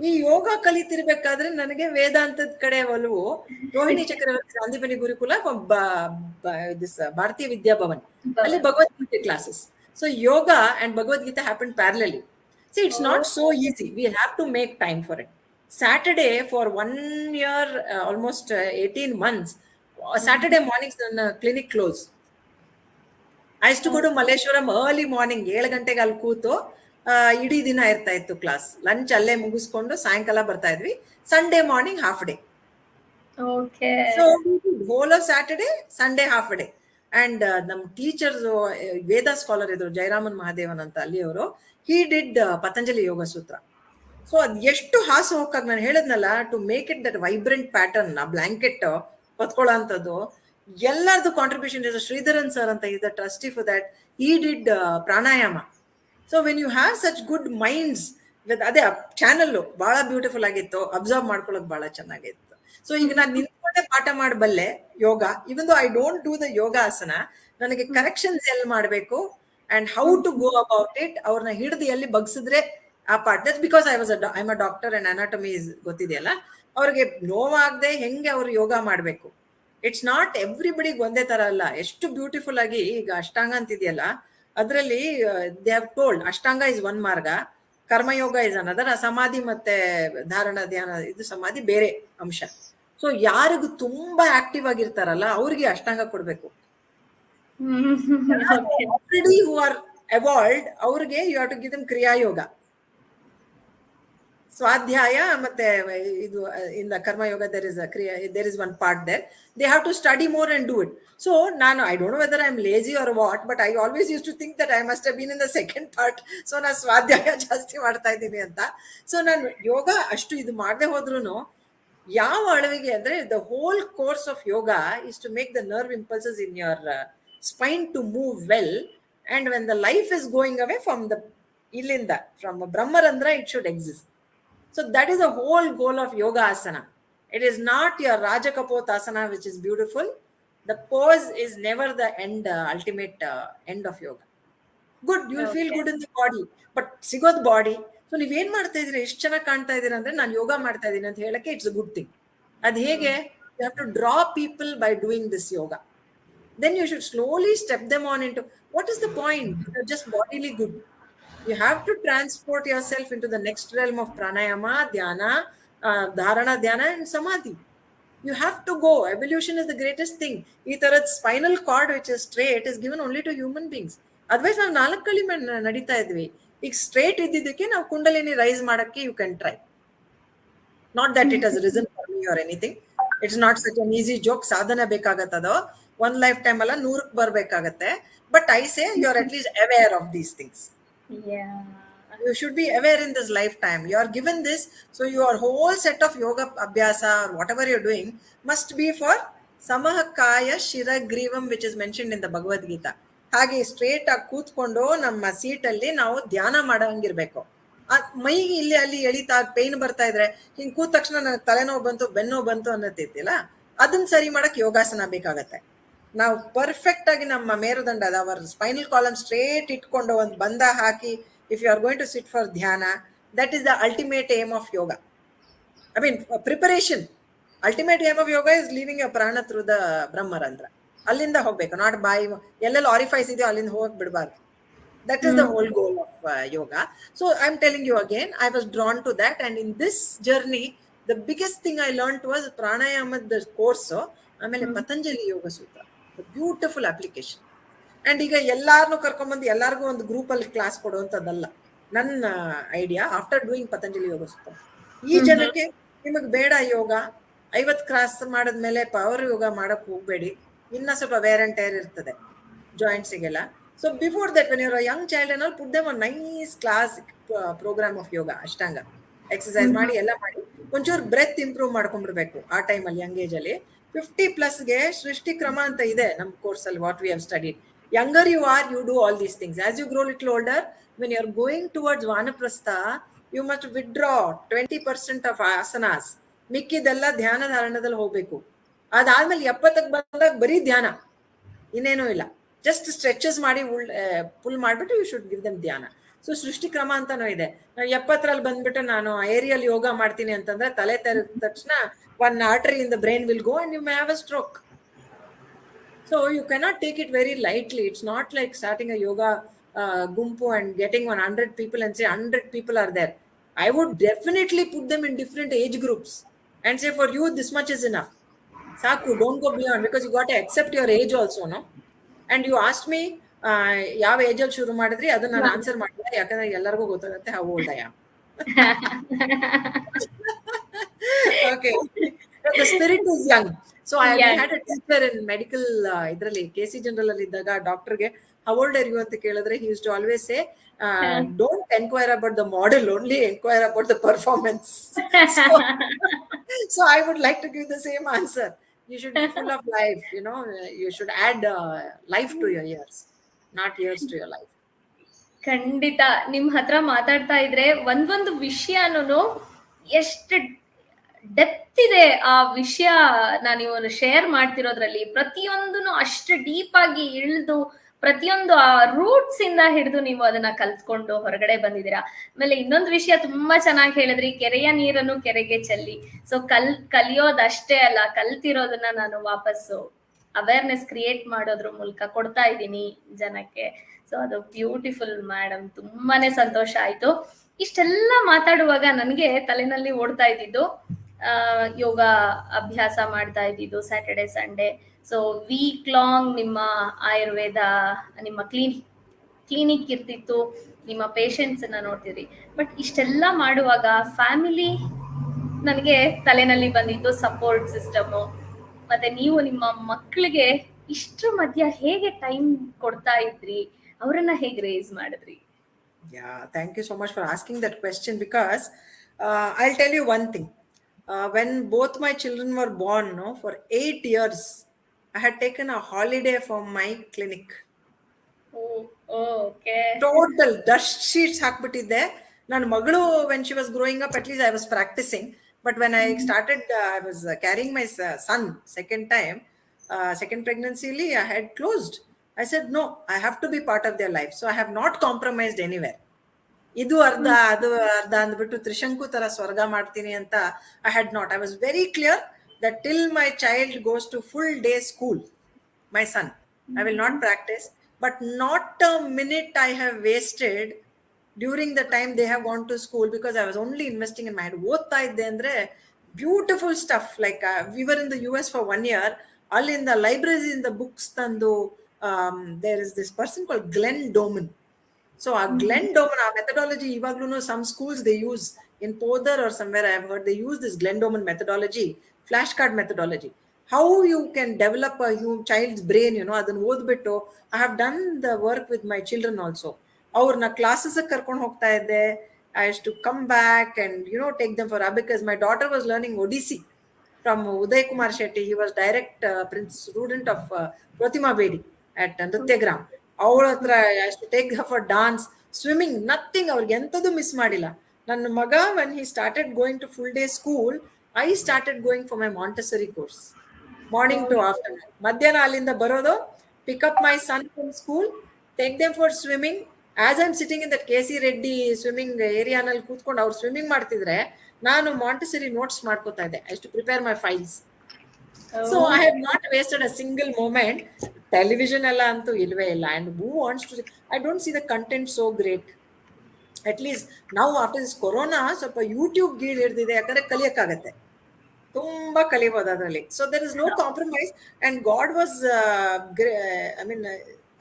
ಈ ಯೋಗ ಕಲಿತಿರ್ಬೇಕಾದ್ರೆ ನನಗೆ ವೇದಾಂತದ ಕಡೆ ಒಲವು. ರೋಹಿಣಿ ಚಕ್ರವರ್ತಿ ಗಾಂಧಿಪನಿ ಗುರುಕುಲ, Bharatiya Vidya, Bhavan Bhagavad Gita classes. So yoga and Bhagavad Gita happen parallelly. See, it's not so easy. We have to make time for it. Saturday for 1 year, almost 18 months, Saturday mornings when clinic close. I used to go to Malleshwaram early morning, 7 ಗಂಟೆಗೆ ಅಲ್ಲಿ ಕೂತು ಇಡೀ ದಿನ ಇರ್ತಾ ಇತ್ತು class. Lunch ಅಲ್ಲೇ ಮುಗಿಸ್ಕೊಂಡು ಸಾಯಂಕಾಲ ಬರ್ತಾ ಇದ್ವಿ. Sunday morning half day. Okay. So whole of Saturday, Sunday half a day. And ನಮ್ಮ ಟೀಚರ್ಸ್ ವೇದ ಸ್ಕಾಲರ್ ಇದ್ರು, ಜಯರಾಮನ್ ಮಹಾದೇವನ್ ಅಂತ, ಅಲ್ಲಿ ಅವರು, he did ಪತಂಜಲಿ ಯೋಗ ಸೂತ್ರ. ಸೊ ಅದ್ ಎಷ್ಟು ಹಾಸು ಹೋಗಾಗ ನಾನು ಹೇಳದ್ನಲ್ಲ, to make it that vibrant pattern, ಆ ಬ್ಲಾಂಕೆಟ್ ಹೊತ್ಕೊಳ್ಳೋ ಅಂಥದ್ದು ಎಲ್ಲರದು ಕಾಂಟ್ರಿಬ್ಯೂಷನ್ ಇದೆ. ಶ್ರೀಧರನ್ ಸರ್ ಅಂತ is the trustee for that, he did pranayama. So when you have such good minds with, ಅದೇ ಚಾನಲ್ ಬಹಳ ಬ್ಯೂಟಿಫುಲ್ ಆಗಿತ್ತು, ಅಬ್ಸರ್ವ್ ಮಾಡ್ಕೊಳ್ಳೋಕೆ ಬಹಳ ಚೆನ್ನಾಗಿತ್ತು. ಸೊ ಈಗ ನಾನು ನಿಂತ್ಕೊಂಡೆ ಪಾಠ ಮಾಡಬಲ್ಲೆ yoga, even though I don't do the yogasana. ನನಗೆ ಕರೆಕ್ಷನ್ಸ್ ಎಲ್ಲಿ ಮಾಡಬೇಕು and how to go about it, ಅವ್ರನ್ನ ಹಿಡಿದು ಎಲ್ಲಿ ಬಗ್ಸಿದ್ರೆ ಆ ಪಾಠ. That's because I am a doctor and anatomy ಗೊತ್ತಿದೆಯಲ್ಲ, ಅವ್ರಿಗೆ ನೋವಾಗದೆ ಹೆಂಗೆ ಅವ್ರು ಯೋಗ ಮಾಡಬೇಕು ಇಟ್ಸ್ ನಾಟ್ ಎವ್ರಿಬಡಿಗೆ ಒಂದೇ ತರ ಅಲ್ಲ. ಎಷ್ಟು ಬ್ಯೂಟಿಫುಲ್ ಆಗಿ ಈಗ ಅಷ್ಟಾಂಗ ಅಂತಿದೆಯಲ್ಲ, ಅದರಲ್ಲಿ they have told Ashtanga is one ಮಾರ್ಗ, ಕರ್ಮಯೋಗ ಇಸ್ ಅನದರ್, ಸಮಾಧಿ ಮತ್ತೆ ಧಾರಣ ಧ್ಯಾನ ಇದು ಸಮಾಧಿ ಬೇರೆ ಅಂಶ. ಸೊ ಯಾರಿಗೂ ತುಂಬಾ ಆಕ್ಟಿವ್ ಆಗಿರ್ತಾರಲ್ಲ ಅವ್ರಿಗೆ ಅಷ್ಟಾಂಗ ಕೊಡ್ಬೇಕು. Okay. Already who are evolved ಅವ್ರಿಗೆ you have to give them Kriyayoga, Swadhyaya ಮತ್ತೆ ಇದು in the Karmayoga there is one part there. They have to study more and do it. So ನಾನು I don't know whether I'm lazy or what, but I always used to think that I must have been in the second part. So ನಾನು ಸ್ವಾಧ್ಯಾಯ ಜಾಸ್ತಿ ಮಾಡ್ತಾ ಇದ್ದೀನಿ ಅಂತ. So ನಾನು ಯೋಗ ಅಷ್ಟು ಇದು ಮಾಡದೆ ಹೋದ್ರೂ ಯಾವ ಅಳವಿಗೆ ಅಂದ್ರೆ the whole course of yoga is to make the nerve impulses in your spine to move well, and when the life is going away from the ಇಲ್ಲಿಂದ from Brahmarandhra it should exist. So that is the whole goal of yoga asana. It is not your Rajakapotasana, which is beautiful. The pose is never the end, ultimate end of yoga. Good, you will feel good in the body, but ಸಿಗೋದ್ body. So ನೀವೇನ್ ಮಾಡ್ತಾ ಇದೀರ, ಎಷ್ಟು ಚೆನ್ನಾಗಿ ಕಾಣ್ತಾ ಇದೀರ ಅಂದ್ರೆ ನಾನು ಯೋಗ ಮಾಡ್ತಾ ಇದ್ದೀನಿ ಅಂತ ಹೇಳಕ್ಕೆ ಇಟ್ಸ್ ಅ ಗುಡ್ ಥಿಂಗ್. ಅದ್ ಹೇಗೆ, you have to draw people by doing this yoga. Then you should slowly step them on into what is the point? You're just bodily good. You have to transport yourself into the next realm of pranayama, dhyana, dharana, dhyana, and samadhi. You have to go. Evolution is the greatest thing. ಈ ತರದ spinal cord which is straight is given only to human beings. Otherwise ನಾವು 4 ಕಲಿ ನಡೀತಾ ಇದ್ವಿ. ಈಗ straight ಇದ್ದಿದ್ದಕ್ಕೆ ನಾವು kundalini rise ಮಾಡಕ್ಕೆ you can try. Not that it has risen for me or anything. It's not such an easy joke. ಸಾಧನೆ ಬೇಕಾಗತ್ತದೋ, ಒನ್ ಲೈಫ್ ಟೈಮ್ ಅಲ್ಲ 100ಕ್ಕೆ ಬರ್ಬೇಕಾಗತ್ತೆ. But I say you are at least aware of these things. Yeah. You should be aware in this lifetime. You are given this, so your whole set of yoga abhyasa or whatever you're doing must be for samahakaya shiragrivam, which is mentioned in the Bhagavad Gita. ಹಾಗೆ straight ಆಗಿ ಕೂತ್ಕೊಂಡು ನಮ್ಮ ಸೀಟಲ್ಲಿ ನಾವು ಧ್ಯಾನ ಮಾಡಂಗಿರ್ಬೇಕು. ಮೈ ಇಲ್ಲಿ ಅಲ್ಲಿ ಎಳಿತಾ pain ಬರ್ತಾ ಇದ್ರೆ ಹಿಂಗ್ ಕೂತ ತಕ್ಷಣ ನನಗೆ ತಲೆನೋವು ಬಂತು, ಬೆನ್ನೋವು ಬಂತು ಅನ್ನತ್ತಿಲ್ಲ, ಅದನ್ನ ಸರಿ ಮಾಡಕ್ ಯೋಗಾಸನ ಬೇಕಾಗತ್ತೆ. ನಾವು ಪರ್ಫೆಕ್ಟ್ ಆಗಿ ನಮ್ಮ ಮೇರುದಂಡ ಅವರ್ ಸ್ಪೈನಲ್ ಕಾಲಮ್ ಸ್ಟ್ರೇಟ್ ಇಟ್ಕೊಂಡು ಒಂದು ಬಂಧ ಹಾಕಿ, if you are going to sit for dhyana, that is the ultimate aim of yoga. I mean, preparation. Ultimate aim of yoga is leaving your prana through the brahmarandra. ಅಲ್ಲಿಂದ ಹೋಗ್ಬೇಕು, not ಬಾಯಿ ಎಲ್ಲೆಲ್ಲ orifice ಇದೆಯೋ ಅಲ್ಲಿಂದ ಹೋಗಕ್ ಬಿಡಬಾರ್ದು. That is the whole goal of yoga. So I'm telling you again, I was drawn to that, and in this journey, the biggest thing I learned was pranayama, the course. ಆಮೇಲೆ ಪತಂಜಲಿ ಯೋಗ ಸೂತ್ರ, beautiful application. And ಈಗ ಎಲ್ಲಾರನ್ನು ಕರ್ಕೊಂಡ್ಬಂದು ಎಲ್ಲಾರ್ಗು ಒಂದು group ಅಲ್ಲಿ class ಕೊಡುವಂಥದ್ದಲ್ಲ ನನ್ನ idea. After doing Patanjali ಯೋಗ ಸೂತ್ರ, ಈ ಜನಕ್ಕೆ ನಿಮಗ್ ಬೇಡ ಯೋಗ, 50 ಕ್ಲಾಸ್ ಮಾಡಿದ್ಮೇಲೆ ಪವರ್ ಯೋಗ ಮಾಡಕ್ ಹೋಗ್ಬೇಡಿ, ಇನ್ನ ಸ್ವಲ್ಪ ವೇರ್ ಅಂಡ್ ಟೈರ್ ಇರ್ತದೆ ಜಾಯಿಂಟ್ಸಿಗೆಲ್ಲ. So before that when your young child and all, put them a nice classic programme of yoga, Ashtanga exercise ಮಾಡಿ ಎಲ್ಲ ಮಾಡಿ ಒಂಚೂರು ಬ್ರೆತ್ ಇಂಪ್ರೂವ್ ಮಾಡ್ಕೊಂಡ್ಬಿಡ್ಬೇಕು ಆ ಟೈಮಲ್ಲಿ, ಯಂಗ್ ಏಜ್ ಅಲ್ಲಿ. 50+ಗೆ ಸೃಷ್ಟಿ ಕ್ರಮ ಅಂತ ಇದೆ ನಮ್ಮ ಕೋರ್ಸ್ ಅಲ್ಲಿ, what we have studied. Younger you are, you do all these things. As you grow little older, when you're going towards vanaprastha, you must withdraw 20% of asanas. ಮಿಕ್ಕಿದೆಲ್ಲ ಧ್ಯಾನ ಧಾರಣದಲ್ಲಿ ಹೋಗ್ಬೇಕು. ಅದಾದ್ಮೇಲೆ 70ಕ್ಕೆ ಬಂದಾಗ ಬರೀ ಧ್ಯಾನ, ಇನ್ನೇನೂ ಇಲ್ಲ. ಜಸ್ಟ್ ಸ್ಟ್ರೆಚಸ್ ಮಾಡಿ ಪುಲ್ ಮಾಡ್ಬಿಟ್ಟು ಯು ಶುಡ್ ಗಿವ್ ದಮ್ ಧ್ಯಾನ. ಸೊ ಸೃಷ್ಟಿ ಕ್ರಮ ಅಂತಾನೂ ಇದೆ. ನಾವು 70ರಲ್ಲಿ ಬಂದ್ಬಿಟ್ಟು ನಾನು ಏರಿಯಲ್ ಯೋಗ ಮಾಡ್ತೀನಿ ಅಂತಂದ್ರೆ ತಲೆ ತೆರೆದ ತಕ್ಷಣ one artery in the brain will go and you may have a stroke. So you cannot take it very lightly. It's not like starting a yoga gumpu and getting 100 people and say 100 people are there. I would definitely put them in different age groups and say, for you this much is enough. Saku, don't go beyond, because you got to accept your age also, no? And you asked me ಯಾವ age ಅಲ್ಲಿ ಶುರು ಮಾಡಿದ್ರಿ, ಅದನ್ನ ನಾನು answer ಮಾಡಿದೆ, ಯಾಕಂದ್ರೆ ಎಲ್ಲರಿಗೂ ಗೊತ್ತಾಗುತ್ತೆ how old I am. Okay. The spirit is young. So we had a teacher in medical idralli KC general ಅಲ್ಲಿ ಇದ್ದಾಗ ಡಾಕ್ಟರ್ಗೆ how old are you ಅಂತ ಕೇಳಿದ್ರೆ he used to always say, don't inquire about the model, only inquire about the performance. So I would like to give the same answer. You should be full of life, you know, you should add life to your years, not years to your life. ಖಂಡಿತ ನಿಮ್ ಹತ್ರ ಮಾತಾಡ್ತಾ ಇದ್ರೆ ಒಂದೊಂದು ವಿಷಯನೂ ಎಷ್ಟು depth ಇದೆ ಆ ವಿಷಯ ನೀವು ಶೇರ್ ಮಾಡ್ತಿರೋದ್ರಲ್ಲಿ. ಪ್ರತಿಯೊಂದನ್ನು ಅಷ್ಟು ಡೀಪ್ ಆಗಿ ಇಳಿದು ಪ್ರತಿಯೊಂದು ಆ ರೂಟ್ಸ್ ಇಂದ ಹಿಡಿದು ನೀವು ಅದನ್ನ ಕಲ್ತ್ಕೊಂಡು ಹೊರಗಡೆ ಬಂದಿದ್ದೀರಾ. ಆಮೇಲೆ ಇನ್ನೊಂದು ವಿಷಯ ತುಂಬಾ ಚೆನ್ನಾಗಿ ಹೇಳಿದ್ರಿ, ಕೆರೆಯ ನೀರನ್ನು ಕೆರೆಗೆ ಚೆಲ್ಲಿ. ಸೊ ಕಲಿಯೋದಷ್ಟೇ ಅಲ್ಲ, ಕಲ್ತಿರೋದನ್ನ ನಾನು ವಾಪಸ್ಸು ಅವೇರ್ನೆಸ್ ಕ್ರಿಯೇಟ್ ಮಾಡೋದ್ರ ಮೂಲಕ ಕೊಡ್ತಾ ಇದ್ದೀನಿ ಜನಕ್ಕೆ. ಸೊ ಅದು ಬ್ಯೂಟಿಫುಲ್ ಮೇಡಮ್, ತುಂಬಾನೇ ಸಂತೋಷ ಆಯ್ತು. ಇಷ್ಟೆಲ್ಲ ಮಾತಾಡುವಾಗ ನನಗೆ ತಲೆನಲ್ಲಿ ಓಡ್ತಾ ಇದ್ದಿದ್ದು ಯೋಗ ಅಭ್ಯಾಸ ಮಾಡ್ತಾ ಇದ್ದಿದ್ದು Saturday Sunday. So week long ನಿಮ್ಮ ಆಯುರ್ವೇದ, ನಿಮ್ಮ ಕ್ಲಿನಿಕ್ ಇರ್ತಿತ್ತು, ನಿಮ್ಮ ಪೇಷಂಟ್ಸ್ ಅನ್ನ ನೋಡ್ತಿದ್ರಿ. ಬಟ್ ಇಷ್ಟೆಲ್ಲ ಮಾಡುವಾಗ ಫ್ಯಾಮಿಲಿ ನನಗೆ ತಲೆನಲ್ಲಿ ಬಂದಿದ್ದು ಸಪೋರ್ಟ್ ಸಿಸ್ಟಮು. ಮತ್ತೆ ನೀವು ನಿಮ್ಮ ಮಕ್ಕಳಿಗೆ ಇಷ್ಟ್ರ ಮಧ್ಯ ಹೇಗೆ ಟೈಮ್ ಕೊಡ್ತಾ ಇದ್ರಿ, ಅವರನ್ನ ಹೇಗೆ ರೇಸ್ ಮಾಡಿದ್ರಿ? Yeah, thank you so much for asking that question, because I'll tell you one thing. When both my children were born, no, for 8 years, I had taken a holiday from my clinic. Okay. Total dust sheets ಹಾಕ್ಬಿಟ್ಟಿದ್ದೆ. ನನ್ನ ಮಗಳು when she was growing up, at least I was practising. But when I started, I was carrying my son second time, second ಪ್ರೆಗ್ನೆನ್ಸಿಲಿ I had closed. I said no, I have to be part of their life, so I have not compromised anywhere. ಇದು ಅರ್ಧ ಅದು ಅರ್ಧ ಅಂದ್ಬಿಟ್ಟು ತ್ರಿಶಂಕು ತರ ಸ್ವರ್ಗ ಮಾಡ್ತೀನಿ ಅಂತ I had not. I was very clear that till my child goes to full day school, my son, I will not practice. But not a minute I have wasted during the time they have gone to school, because I was only investing in my head. ಓದ್ತಾ ಇದ್ದೆ ಅಂದ್ರೆ beautiful stuff. Like we were in the US for 1 year. ಅಲ್ಲಿ in the libraries, in the books ತಂದು, there is this person called Glenn Doman. So a Glenn Doman, our methodology, ಇವಾಗ್ಲೂ some schools they use in Podar or somewhere I have heard they use this Glenn Doman methodology, flashcard methodology. How you can develop a child's brain, ಅದನ್ನ ಓದ್ಬಿಟ್ಟು. I have done the work with my children also. ಅವ್ರನ್ನ classes ಕರ್ಕೊಂಡು ಹೋಗ್ತಾ ಇದ್ದೆ. I used to come back and take them for abacus. My daughter was learning Odissi from Uday Kumar Shetty. He was direct student of Pratima Bedi at Nrityagram. ಅವಳ ಹತ್ರ I used to take her for dance, swimming, nothing. ಅವ್ರಿಗೆ ಎಂಥದ್ದು miss ಮಾಡಿಲ್ಲ. ನನ್ನ ಮಗ, when he started going to full day school, I started going for my Montessori course. Morning to afternoon. ಮಧ್ಯಾಹ್ನ ಅಲ್ಲಿಂದ ಬರೋದು, pick up my son from school, take them for swimming. As I'm sitting in that K C Reddy swimming ಏರಿಯಾನಲ್ಲಿ ಕೂತ್ಕೊಂಡು ಅವ್ರು swimming ಮಾಡ್ತಿದ್ರೆ ನಾನು Montessori notes ಮಾಡ್ಕೋತಾ ಇದ್ದೆ. I to prepare my files. So I have not wasted a single moment. Television ಎಲ್ಲ ಅಂತೂ ಇಲ್ವೇ ಇಲ್ಲ. And who wants to, I don't see the content so great. At list ನಾವು ಆಫ್ಟರ್ ದಿಸ್ ಕೊರೋನಾ ಸ್ವಲ್ಪ YouTube ಗೀಳ್ ಹಿಡ್ದಿದೆ, ಯಾಕಂದ್ರೆ ಕಲಿಯಕ್ಕಾಗತ್ತೆ, ತುಂಬಾ ಕಲಿಬಹುದು ಅದರಲ್ಲಿ. So there is no compromise. And God was, I mean,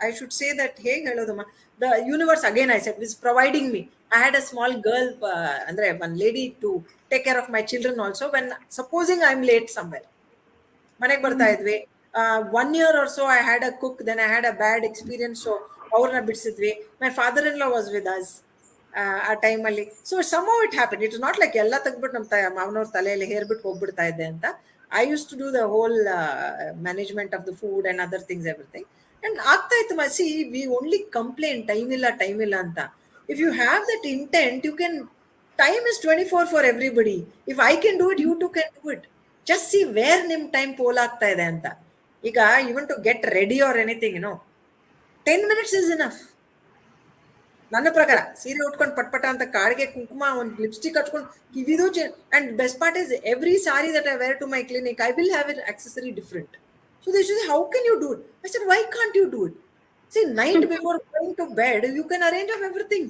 I should say that, ಹೇಗೆ ಹೇಳೋದಮ್ಮ, the universe again I said was providing me. I had a small girl, ಅಂದ್ರೆ one lady to take care of my children also. When supposing I am late somewhere, ಮನೆಗೆ ಬರ್ತಾ ಇದ್ವಿ. 1 year or so I had a cook, then I had a bad experience, so ಅವ್ರನ್ನ ಬಿಡಿಸಿದ್ವಿ. My father in law was with us ಆ ಟೈಮಲ್ಲಿ. So somehow it happen. It is not like ಎಲ್ಲ ತೆಗ್ಬಿಟ್ಟು ನಮ್ಮ ಮಾವನವ್ರ ತಲೆಯಲ್ಲಿ ಹೇರ್ಬಿಟ್ಟು ಹೋಗ್ಬಿಡ್ತಾ ಇದ್ದೆ ಅಂತ. I use to do the whole management of the food and other things, everything. And ಆಗ್ತಾ ಇತ್ತು. See, we only complaint time ಇಲ್ಲ ಅಂತ. If you have that intent, you can. Time is 24 for everybody. If I can do it, you too can do it. Just see where ನಿಮ್ time ಪೋಲ್ ಆಗ್ತಾ ಇದೆ ಅಂತ. ಈಗ even to get ready or anything, 10 minutes is enough ನನ್ನ ಪ್ರಕಾರ. ಸೀರೆ ಉಟ್ಕೊಂಡು ಪಟ್ಪಟ ಅಂತ ಕಾಡಿಗೆ ಕುಂಕುಮ, ಒಂದು ಲಿಪ್ಸ್ಟಿಕ್ ಹಚ್ಕೊಂಡು, ಕಿವಿದು. And best part is, every sari that I wear to my clinic, I will have in accessory different. So they should say, how can you do it? I said, why can't you do it? See, night before going to bed, you can arrange of everything.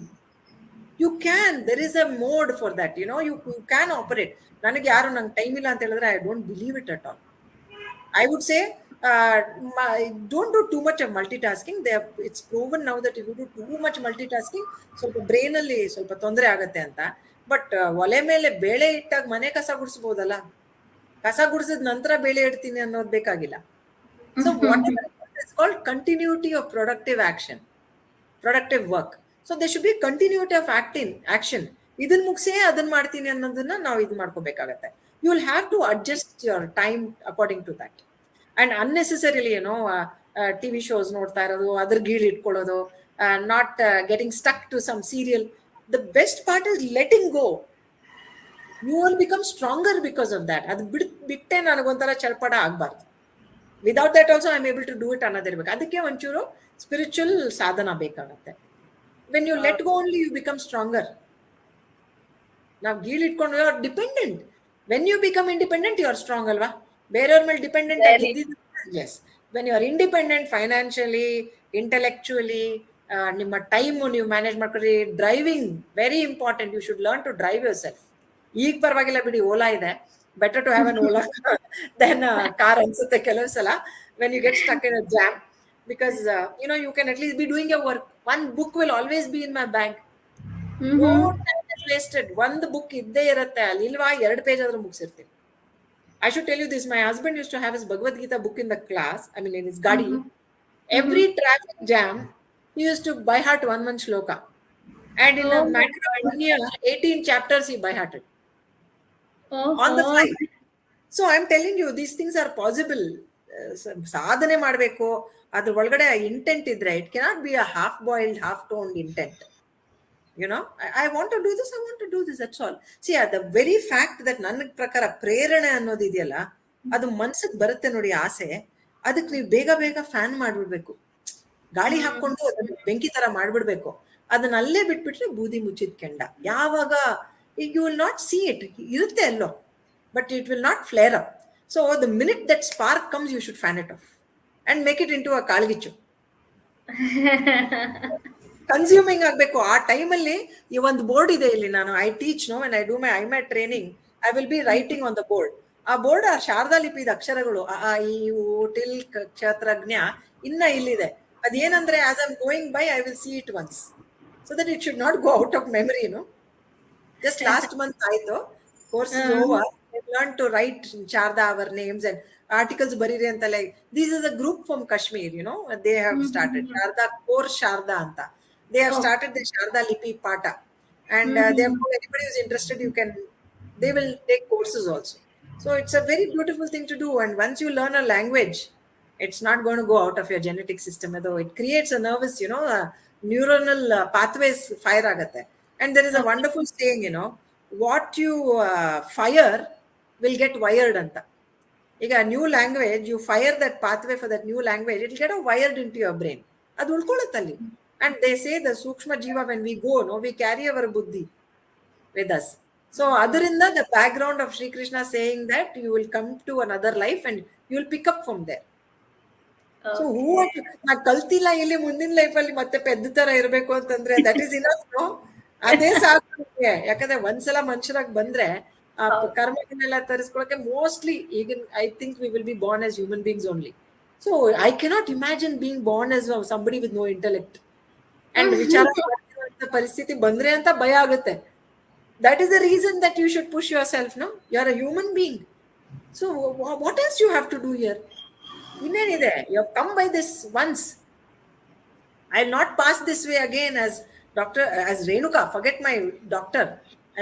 You can. There is a mode for that. You can operate. ನನಗೆ ಯಾರು ನಂಗೆ time ಇಲ್ಲ ಅಂತ ಹೇಳಿದ್ರೆ, I don't believe it at all. I would say, don't do too much of multitasking. It's proven now that if you do too much multitasking, ಸ್ವಲ್ಪ brain ಅಲ್ಲಿ ಸ್ವಲ್ಪ ತೊಂದರೆ ಆಗತ್ತೆ ಅಂತ. ಬಟ್ ಒಲೆ ಮೇಲೆ ಬೇಳೆ ಇಟ್ಟಾಗ ಮನೆ ಕಸ ಗುಡಿಸ್ಬೋದಲ್ಲ, ಕಸ ಗುಡಿಸಿದ ನಂತರ ಬೇಳೆ ಇಡ್ತೀನಿ ಅನ್ನೋದು ಬೇಕಾಗಿಲ್ಲ. So what it's called continuity of productive action, productive work. So they should be continuity of action. ಇದನ್ನ ಮುಗಿಸೇ ಅದನ್ನ ಮಾಡ್ತೀನಿ ಅನ್ನೋದನ್ನ ನಾವು ಇದು ಮಾಡ್ಕೋಬೇಕಾಗತ್ತೆ. You will have to adjust your time according to that. And unnecessarily TV shows ನೋಡ್ತಾ ಇರೋದು, ಅದ್ರ ಗೀಳು ಇಟ್ಕೊಳ್ಳೋದು, not getting stuck to some serial. The best part is letting go. You will become stronger because of that. ಅದು ಬಿಟ್ಟೆ ನನಗೊಂಥರ ಚಲ್ಪಟ ಆಗ್ಬಾರ್ದು. Without that also I am able to do it ಅನ್ನೋದಿರ್ಬೇಕು. ಅದಕ್ಕೆ ಒಂಚೂರು ಸ್ಪಿರಿಚುವಲ್ ಸಾಧನ ಬೇಕಾಗತ್ತೆ. When you let go only you become stronger. ನಾವು ಗೀಳಿಟ್ಕೊಂಡು you are dependent. When you become independent you are strong ಅಲ್ವಾ? ಬೇರೆಯವ್ರ ಮೇಲೆ ಡಿಪೆಂಡೆಂಟ್ ಆಗಿ ಇದ್ದಿದ್ದು. Yes, when you are independent financially, intellectually, ನಿಮ್ಮ ಟೈಮು ನೀವು ಮ್ಯಾನೇಜ್ ಮಾಡ್ಕೊಳ್ಳಿ. Driving very important. You should learn to drive yourself. ಈಗ ಪರವಾಗಿಲ್ಲ ಬಿಡಿ, ಓಲಾ ಇದೆ, better to have an Ola than car ಅನ್ಸುತ್ತೆ ಕೆಲವು ಸಲ when you get stuck in a jam. Because you can at least be doing your work. One book will always be in my bag. No time is wasted. ಒಂದು book ಇದ್ದೇ ಇರುತ್ತೆ ಅಲ್ಲಿ, ಇಲ್ವಾ 2 page ಆದ್ರೂ ಮುಗಿಸಿರ್ತೀನಿ. I should tell you this, my husband used to have his Bhagavad Gita book in the class, I mean in his gadi. Every traffic jam he used to by heart one shloka, and in a matter of 1 year 18 chapters he by hearted on the fly. So I'm telling you, these things are possible. ಸಾಧನೆ ಮಾಡಬೇಕು, ಅದ್ರ ಒಳಗಡೆ intent ಇದ್ರೆ it cannot be a half boiled half toned intent. I want to do this, I want to do this, that's all. See, the very fact that ನನ್ನ ಪ್ರಕಾರ ಪ್ರೇರಣೆ ಅನ್ನೋದಿದೆಯಲ್ಲ, ಅದು ಮನ್ಸಿಗೆ ಬರುತ್ತೆ ನೋಡಿ ಆಸೆ, ಅದಕ್ಕೆ ನೀವು ಬೇಗ ಬೇಗ ಫ್ಯಾನ್ ಮಾಡ್ಬಿಡ್ಬೇಕು, ಗಾಳಿ ಹಾಕೊಂಡು ಅದನ್ನ ಬೆಂಕಿ ತರ ಮಾಡ್ಬಿಡ್ಬೇಕು. ಅದನ್ನ ಅಲ್ಲೇ ಬಿಟ್ಬಿಟ್ರೆ ಬೂದಿ ಮುಚ್ಚಿದ ಕೆಂಡ. ಯಾವಾಗ you will not see it, ಇರುತ್ತೆ ಎಲ್ಲೋ, but it will not flare up. So the minute that spark comes you should fan it off and make it into a ಕಾಳ್ಗಿಚ್ಚು. ಕನ್ಸ್ಯೂಮಿಂಗ್ ಆಗಬೇಕು. ಆ ಟೈಮಲ್ಲಿ ಈ ಒಂದು ಬೋರ್ಡ್ ಇದೆ ಇಲ್ಲಿ, ನಾನು I teach no when I do my IMAT training, I will be writing on the board. ಆ ಬೋರ್ಡ್ ಆ ಶಾರದಾ ಲಿಪಿದ ಅಕ್ಷರಗಳು ಅ ಆ ಇ ಉ ಟಿಲ್ ಕ್ಷೇತ್ರಜ್ಞ ಇನ್ನ ಇಲ್ಲಿದೆ. ಅದೇನಂದ್ರೆ as I am going by I will see it once, so that it should not go out of memory. Just last month ಆಯ್ತು, course is over, I learned to write Sharda our names and articles bariri anta. Like this is a group from Kashmir, they have started Sharda Core Sharda anta. They have started the Sharda Lipi Pata, and therefore anybody who's interested, they will take courses also. So it's a very beautiful thing to do, and once you learn a language, it's not going to go out of your genetic system, though it creates a nervous, neuronal pathways fire agate. And there is a wonderful saying, what you fire will get wired anta. ಈಗ new language, you fire that pathway for that new language, it get wired into your brain. ಅದು ಉಳ್ಕೊಳ್ಳುತ್ತಲ್ಲಿ. And they say the ಸೂಕ್ಷ್ಮ ಜೀವ when we go, we carry our ಬುದ್ಧಿ with us. So ಅದರಿಂದ the background of Shri Krishna saying that you will come to another life and you will pick up from there. So ನಾ ಕಲ್ತಿಲ್ಲ ಇಲ್ಲಿ, ಮುಂದಿನ ಲೈಫಲ್ಲಿ ಮತ್ತೆ ಪೆದ್ದ ತರ ಇರಬೇಕು ಅಂತಂದ್ರೆ ದಟ್ ಈಸ್ ಇನಫ್. ಅದೇ ಸಾಕು. ಯಾಕಂದ್ರೆ ಒಂದ್ಸಲ ಮನುಷ್ಯರಾಗಿ ಬಂದ್ರೆ ಆ ಕರ್ಮಗಳನ್ನೆಲ್ಲ ತರಿಸ್ಕೊಳಕ್ಕೆ ಮೋಸ್ಟ್ಲಿ ಈಗ I think we will be born as human beings only. So I cannot imagine being born as somebody with no intellect and ವಿಚಾರ ಪರಿಸ್ಥಿತಿ ಬಂದ್ರೆ ಅಂತ ಭಯ ಆಗುತ್ತೆ. That is the reason that you should push yourself. You are a human being. So what else you have to do here? ಇನ್ನೇನಿದೆ? You have come by this once. I will not pass this way again as Renuka. Forget my doctor.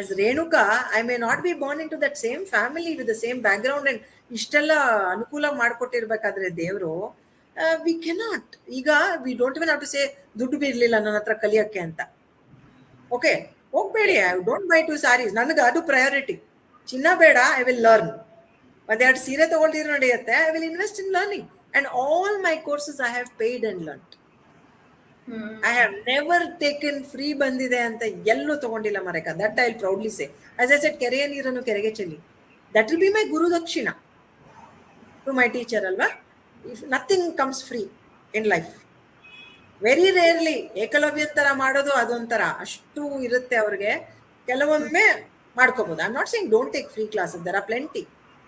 As Renuka, I may not be born into that same family with the same background and ishtella anukula ಮಾಡ್ಕೊಟ್ಟಿರ್ಬೇಕಾದ್ರೆ ದೇವರು, we cannot. ಈಗ we don't even have to say ದುಡ್ಡು ಬಿರ್ಲಿಲ್ಲ ನನ್ನ ಹತ್ರ ಕಲಿಯಕ್ಕೆ ಅಂತ. Okay, ಹೋಗ್ಬೇಡಿ, I don't by 2 sarees. ನನಗೆ ಅದು ಪ್ರಯಾರಿಟಿ. ಚಿನ್ನ ಬೇಡ, ಐ ವಿಲ್ ಲರ್ನ್. ಒಂದೆರಡು ಸೀರೆ ತಗೊಳ್ತಿದ್ರೆ ನಡೆಯುತ್ತೆ, I will invest in learning. And all my courses I have paid and learn. I have never taken free ಬಂದಿದೆ ಅಂತ ಎಲ್ಲೂ ತಗೊಂಡಿಲ್ಲ ಮರೇಕ. That I will proudly say. As I said, ಕೆರೆಯ ನೀರನ್ನು ಕೆರೆಗೆ ಚೆಲ್ಲಿ, that will be my guru dakshina to my teacher ಅಲ್ವಾ. If nothing comes free in life, very rarely. Ekalavya ತರ ಮಾಡೋದು ಅದೊಂಥರ ಅಷ್ಟು ಇರುತ್ತೆ ಅವ್ರಿಗೆ. ಕೆಲವೊಮ್ಮೆ ಮಾಡ್ಕೋಬಹುದು. I am not saying don't take free classes, there are plenty.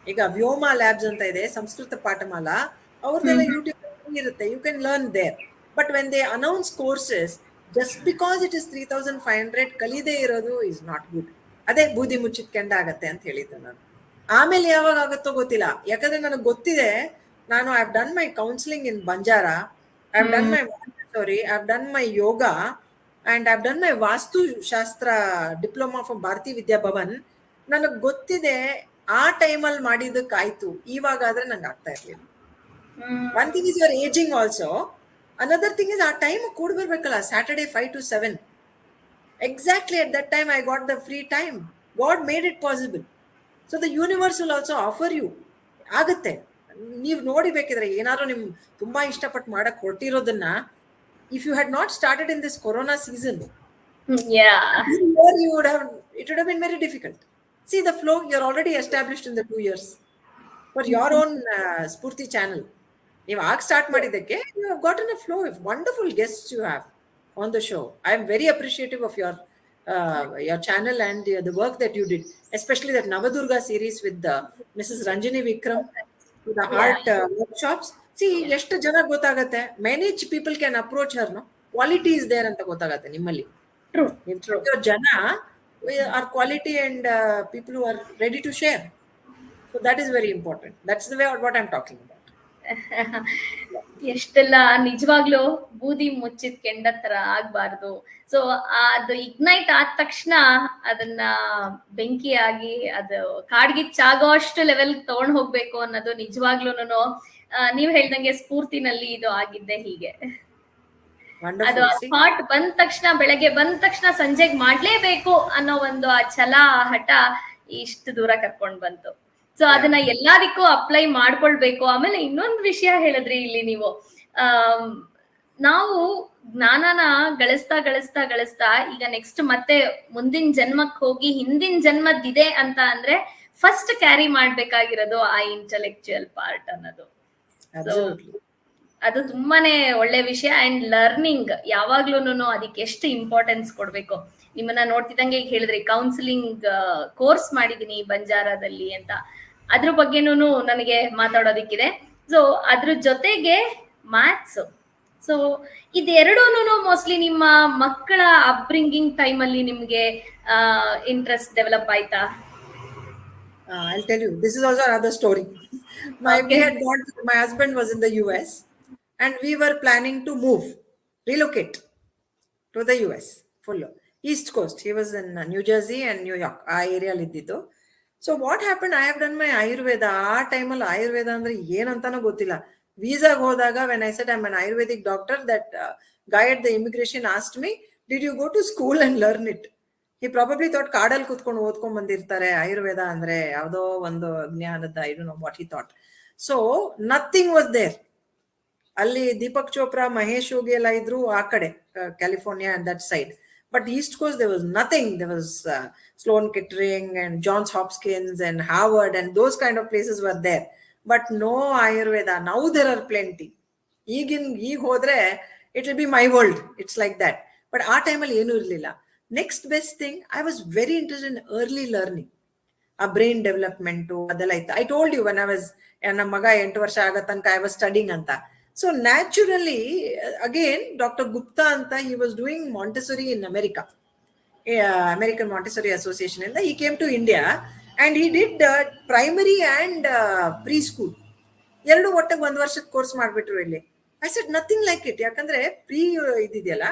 ಈಗ ವ್ಯೋಮ ಲ್ಯಾಬ್ಸ್ ಅಂತ ಇದೆ, ಸಂಸ್ಕೃತ ಪಾಠಮಾಲಾ, ಅವ್ರದ್ದೆಲ್ಲ ಯೂಟ್ಯೂಬ್ ಇರುತ್ತೆ, you can learn there. But when they announce courses, just because it is 3,500, ಕಲಿದೇ ಇರೋದು is not good. ಅದೇ ಬೂದಿ ಮುಚ್ಚಿದ ಕೆಂಡ ಆಗತ್ತೆ ಅಂತ ಹೇಳಿದ್ದೆ ನಾನು. ಆಮೇಲೆ ಯಾವಾಗ ಆಗುತ್ತೋ ಗೊತ್ತಿಲ್ಲ. ಯಾಕಂದ್ರೆ ನನಗೆ ಗೊತ್ತಿದೆ, ನಾನು I have done my counselling in Banjara, I have done my I have done my yoga, and I have done my Vastu Shastra diploma from ಭಾರತೀಯ ವಿದ್ಯಾಭವನ್. ನನಗೆ ಗೊತ್ತಿದೆ ಆ ಟೈಮಲ್ಲಿ ಮಾಡಿದ್ದಕ್ಕಾಯ್ತು, ಇವಾಗಾದ್ರೆ ನಂಗೆ ಆಗ್ತಾ ಇರ್ಲಿಲ್ಲ. One thing is your ageing also. Another thing is, our time ಕೂಡ್ ಬರ್ಬೇಕಲ್ಲ, Saturday 5 to 7. Exactly at that time I got the free time. God made it possible. So the universe will also offer you. ಆಗತ್ತೆ. ನೀವು ನೋಡಿ ಬೇಕಿದ್ರೆ ಏನಾದ್ರು ನಿಮ್ ತುಂಬಾ ಇಷ್ಟಪಟ್ಟು ಮಾಡಕ್ ಹೊರಟಿರೋದನ್ನ if you had not started in this corona season, Yeah, it would have been very difficult. See the flow, you're already established in the 2 years for your own Spoorthi channel. You start ಮಾಡಿದ್ದಕ್ಕೆ you have gotten a flow of wonderful guests you have on the show. I am very appreciative of your channel and the work that you did, especially that Navadurga series with Mrs. Ranjini Vikram, with the yeah, heart workshops. See, ಎಷ್ಟು ಜನ ಗೊತ್ತಾಗತ್ತೆ, many people can approach her, no? Quality is there ಅಂತ ಗೊತ್ತಾಗತ್ತೆ ನಿಮ್ಮಲ್ಲಿ. true, true. Your jana are quality and people who are ready to share. So that is very important. That's the way what I'm talking about. ಎಷ್ಟೆಲ್ಲ ನಿಜವಾಗ್ಲೂ ಬೂದಿ ಮುಚ್ಚಿದ ಕೆಂಡ ತರ ಆಗ್ಬಾರ್ದು. ಸೊ ಅದು ಇಗ್ನೈಟ್ ಆದ ತಕ್ಷಣ ಅದನ್ನ ಬೆಂಕಿಯಾಗಿ ಅದು ಕಾಡ್ಗಿಚ್ಚಾಗೋ ಅಷ್ಟು ಲೆವೆಲ್ ತಗೊಂಡ್ ಹೋಗ್ಬೇಕು ಅನ್ನೋದು ನಿಜವಾಗ್ಲೂನು ನೀವ್ ಹೇಳ್ದಂಗೆ ಸ್ಫೂರ್ತಿನಲ್ಲಿ ಇದು ಆಗಿದ್ದೆ ಹೀಗೆ. ಅದು Wonderful. See, ಥಾಟ್ ಬಂದ ತಕ್ಷಣ, ಬೆಳಗ್ಗೆ ಬಂದ ತಕ್ಷಣ ಸಂಜೆಗ್ ಮಾಡ್ಲೇಬೇಕು ಅನ್ನೋ ಒಂದು ಆ ಛಲ ಹಠ ಇಷ್ಟು ದೂರ ಕರ್ಕೊಂಡ್ ಬಂತು. ಸೊ ಅದನ್ನ ಎಲ್ಲದಕ್ಕೂ ಅಪ್ಲೈ ಮಾಡ್ಕೊಳ್ಬೇಕು. ಆಮೇಲೆ ಇನ್ನೊಂದು ವಿಷಯ ಹೇಳಿದ್ರಿ ಇಲ್ಲಿ ನೀವು, ನಾವು ಜ್ಞಾನನ ಗಳಿಸ್ತಾ ಗಳಿಸ್ತಾ ಗಳಿಸ್ತಾ ಈಗ ನೆಕ್ಸ್ಟ್ ಮತ್ತೆ ಮುಂದಿನ ಜನ್ಮಕ್ ಹೋಗಿ ಹಿಂದಿನ ಜನ್ಮದ್ದಿದೆ ಅಂತ ಅಂದ್ರೆ ಫಸ್ಟ್ ಕ್ಯಾರಿ ಮಾಡ್ಬೇಕಾಗಿರೋದು ಆ ಇಂಟೆಲೆಕ್ಚುಯಲ್ ಪಾರ್ಟ್ ಅನ್ನೋದು. absolutely. ಅದು ತುಂಬಾನೇ ಒಳ್ಳೆ ವಿಷಯ. ಅಂಡ್ ಲರ್ನಿಂಗ್ ಯಾವಾಗ್ಲೂನು ಅದಕ್ಕೆ ಎಷ್ಟು ಇಂಪಾರ್ಟೆನ್ಸ್ ಕೊಡ್ಬೇಕು. ನಿಮ್ಮನ್ನ ನೋಡ್ತಿದ್ದಂಗೆ ಈಗ ಹೇಳಿದ್ರಿ ಕೌನ್ಸಿಲಿಂಗ್ ಕೋರ್ಸ್ ಮಾಡಿದೀನಿ ಬಂಜಾರಾದಲ್ಲಿ ಅಂತ, ಅದ್ರ ಬಗ್ಗೆನೂ ನನಗೆ ಮಾತಾಡೋದಿಕ್ಕಿದೆ. ಸೊ ಅದ್ರ ಜೊತೆಗೆ ಮ್ಯಾಥ್ಸ್. ಸೊ ಇದೆರಡೂನು ಮೋಸ್ಟ್ಲಿ ನಿಮ್ಮ ಮಕ್ಕಳ ಅಪ್ಬ್ರಿಂಗಿಂಗ್ ಟೈಮ್ ಅಲ್ಲಿ ನಿಮ್ಗೆ ಇಂಟ್ರೆಸ್ಟ್ ಡೆವಲಪ್ ಆಯ್ತಾ? I'll tell you. This is also another story. My husband was in the US, and we were planning to relocate to the US, full East Coast. He was in New Jersey and New York, ಆ ಏರಿಯಾಲಿ ಇದ್ದಿದ್ದು. So what happen, I have done ಮೈ ಆಯುರ್ವೇದ. ಆ ಟೈಮಲ್ಲಿ ಆಯುರ್ವೇದ ಅಂದ್ರೆ ಏನಂತಾನೂ ಗೊತ್ತಿಲ್ಲ. ವೀಸಾಗ್ ಹೋದಾಗ when I said I am an Ayurvedic doctor, that guy at the immigration asked me, did you go to school and learn it? He probably thought ಕಾಡಲ್ಲಿ ಕೂತ್ಕೊಂಡು ಓದ್ಕೊಂಡ್ ಬಂದಿರ್ತಾರೆ ಆಯುರ್ವೇದ ಅಂದ್ರೆ ಯಾವುದೋ ಒಂದು ಜ್ಞಾನದ, I don't know what he thought. So nothing was there. ಅಲ್ಲಿ ದೀಪಕ್ ಚೋಪ್ರಾ, ಮಹೇಶ್ ಯೋಗಿ ಎಲ್ಲ ಇದ್ರು ಆ ಕಡೆ California and that side. But east coast there was nothing. There was Sloan Kettering and Johns Hopkins and Harvard and those kind of places were there, but no Ayurveda. Now there are plenty. ಈಗ ಹೋದ್ರೆ it will be my world. It's like that. But ಆ ಟೈಮಲ್ಲಿ ಏನೂ ಇರಲಿಲ್ಲ. Next best thing, I was very interested in early learning. ಆ brain development ಅದೆಲ್ಲ ಇತ್ತು. I told you when I was, ನಮ್ಮ ಮಗ 8 ವರ್ಷ ಆಗೋ ತನಕ ಐ ವಾಸ್ ಸ್ಟಡಿಂಗ್ ಅಂತ. So naturally, again, Dr. Gupta anta, he was doing Montessori in America, American Montessori Association. And he came to India and he did primary and preschool. ಎರಡು ಒಟ್ಟಿಗೆ 1 ವರ್ಷದ course ಮಾಡ್ಬಿಟ್ರು ಇಲ್ಲಿ. I said nothing like it. ಯಾಕಂದ್ರೆ ಇದಿದೆಯಲ್ಲ,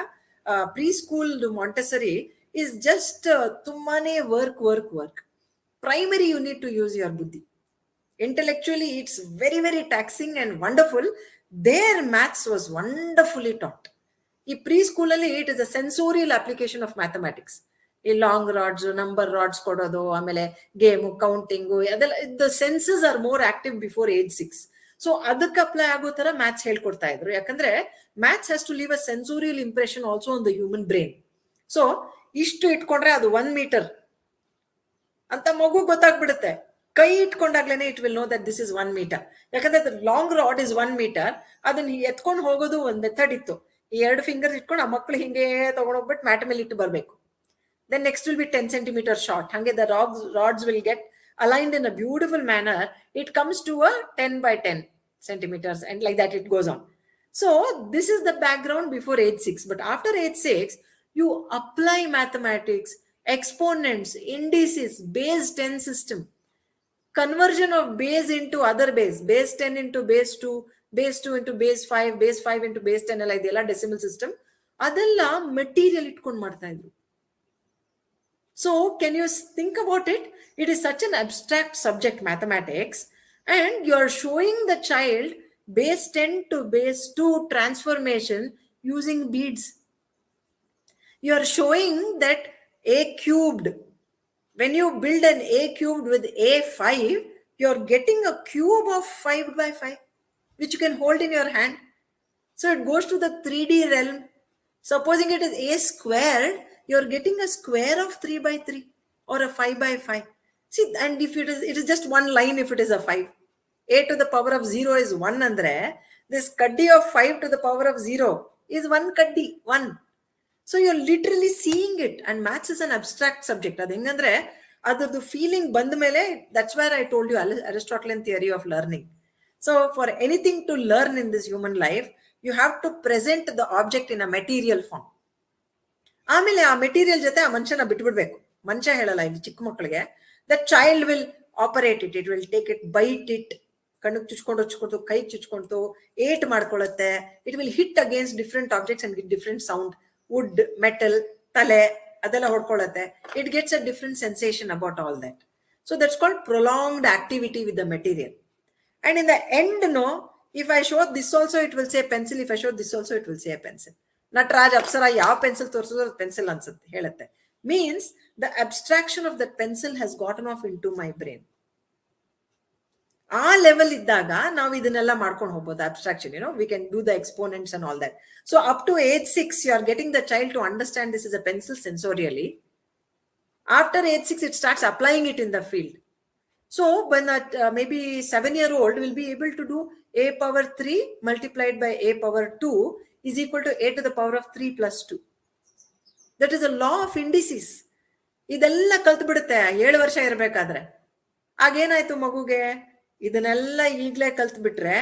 preschool Montessori is just ತುಂಬಾನೇ work. Primary you need to use your buddhi. Intellectually it's very very taxing and wonderful. Their maths was wonderfully taught. ಈ ಪ್ರೀ ಸ್ಕೂಲಲ್ಲಿ it is a sensorial application of mathematics. ಈ long rods, number rods ಕೊಡೋದು, ಆಮೇಲೆ game, counting, ಅದೆಲ್ಲ the senses are more active before age 6. So ಅದಕ್ಕೆ apply ಆಗೋ ತರ ಮ್ಯಾಥ್ಸ್ ಹೇಳ್ಕೊಡ್ತಾ ಇದ್ರು. ಯಾಕಂದ್ರೆ maths has to leave a sensorial impression also on the human brain. So ಇಷ್ಟು ಇಟ್ಕೊಂಡ್ರೆ ಅದು 1 ಮೀಟರ್ ಅಂತ ಮಗು ಗೊತ್ತಾಗ್ಬಿಡುತ್ತೆ. ಕೈ ಇಟ್ಕೊಂಡಾಗ್ಲೇನೆ it will know that this is 1 metre. ಯಾಕಂದ್ರೆ ಲಾಂಗ್ ರಾಡ್ ಇಸ್ 1 ಮೀಟರ್. ಅದನ್ನ ಎತ್ಕೊಂಡು ಹೋಗೋದು ಒಂದು ಮೆಥಡ್ ಇತ್ತು. ಈ 2 ಫಿಂಗರ್ಸ್ ಇಟ್ಕೊಂಡು ಆ ಮಕ್ಳು ಹಿಂಗೆ ತಗೊಂಡೋಗ್ಬಿಟ್ಟು ಮ್ಯಾಟ್ ಮೇಲೆ ಇಟ್ಟು ಬರಬೇಕು. Then next will be 10 centimeter short. ಹಂಗೆ the rods will get aligned in a beautiful manner. It comes to a 10 by 10 centimeters and like that it goes on. So this is the background before age 6. But after age 6, you apply mathematics, exponents, indices, base 10 system, conversion of base into other base 10 into base 2, base 2 into base 5, base 5 into base 10 ಎಲ್ಲ ಇದೆಯಲ್ಲ decimal system, ಅದೆಲ್ಲ material ಇಟ್ಕೊಂಡು ಮಾಡ್ತಾ ಇದ್ರು. So can you think about it? It is such an abstract subject, mathematics, and you are showing the child base 10 to base 2 transformation using beads. You are showing that a cubed, when you build an a cubed with a5, you are getting a cube of 5 by 5, which you can hold in your hand. So it goes to the 3D realm. Supposing it is a squared, you're getting a square of 3 by 3 or a 5 by 5. See, and if it is just one line, if it is a 5, a to the power of 0 is 1 andre, this kaddi of 5 to the power of 0 is 1 kaddi, 1. So you're literally seeing it, and maths is an abstract subject. Adu hengandre adardu feeling band mele, that's where I told you Aristotelian theory of learning. So for anything to learn in this human life, you have to present the object in a material form. ಆಮೇಲೆ ಆ material ಜೊತೆ ಆ ಮನುಷ್ಯನ ಬಿಟ್ಬಿಡ್ಬೇಕು. ಮನುಷ್ಯ ಹೇಳಲ್ಲ ಇಲ್ಲಿ ಚಿಕ್ಕ ಮಕ್ಕಳಿಗೆ, that child will operate it, it will take it, bite it, ಕಣ್ಣಿಗೆ ಚುಚ್ಕೊಂಡು ಕೈ ಚುಚ್ಕೊಂಡು ಏಟ್ ಮಾಡ್ಕೊಳ್ಳುತ್ತೆ. It will hit against different objects and different sound, wood, metal, ತಲೆ ಅದೆಲ್ಲ ಹೊಡ್ಕೊಳ್ಳುತ್ತೆ. It gets a different sensation about all that. So that's called prolonged activity with the material. And in the end, no, if I show this also, it will say pencil. If I show this also, it will say a pencil. Natraj Apsara, ಯಾವ pencil ತೋರಿಸಿದ್ರು pencil ಅನ್ಸುತ್ತೆ ಹೇಳುತ್ತೆ. Means the abstraction of that pencil has gotten off into my brain. ಆ level ಇದ್ದಾಗ ನಾವು ಇದನ್ನೆಲ್ಲ ಮಾಡ್ಕೊಂಡು ಹೋಗ್ಬೋದು abstraction, we can do the exponents and all that. So up to age 6, you are getting the child to understand this is a pencil sensorially. After age 6, it starts applying it in the field. So when that maybe 7-year-old will be able to do a power 3 multiplied by a power 2 is equal to a to the power of 3 plus 2. That is a law of indices. ಇದೆಲ್ಲ ಕಲ್ತು ಬಿಡುತ್ತೆ 7 ವರ್ಷ ಇರಬೇಕಾದ್ರೆ. ಆಗೇನಾಯ್ತು ಮಗುಗೆ, ಇದನ್ನೆಲ್ಲ ಈಗಲೇ ಕಲ್ತು ಬಿಟ್ರೆ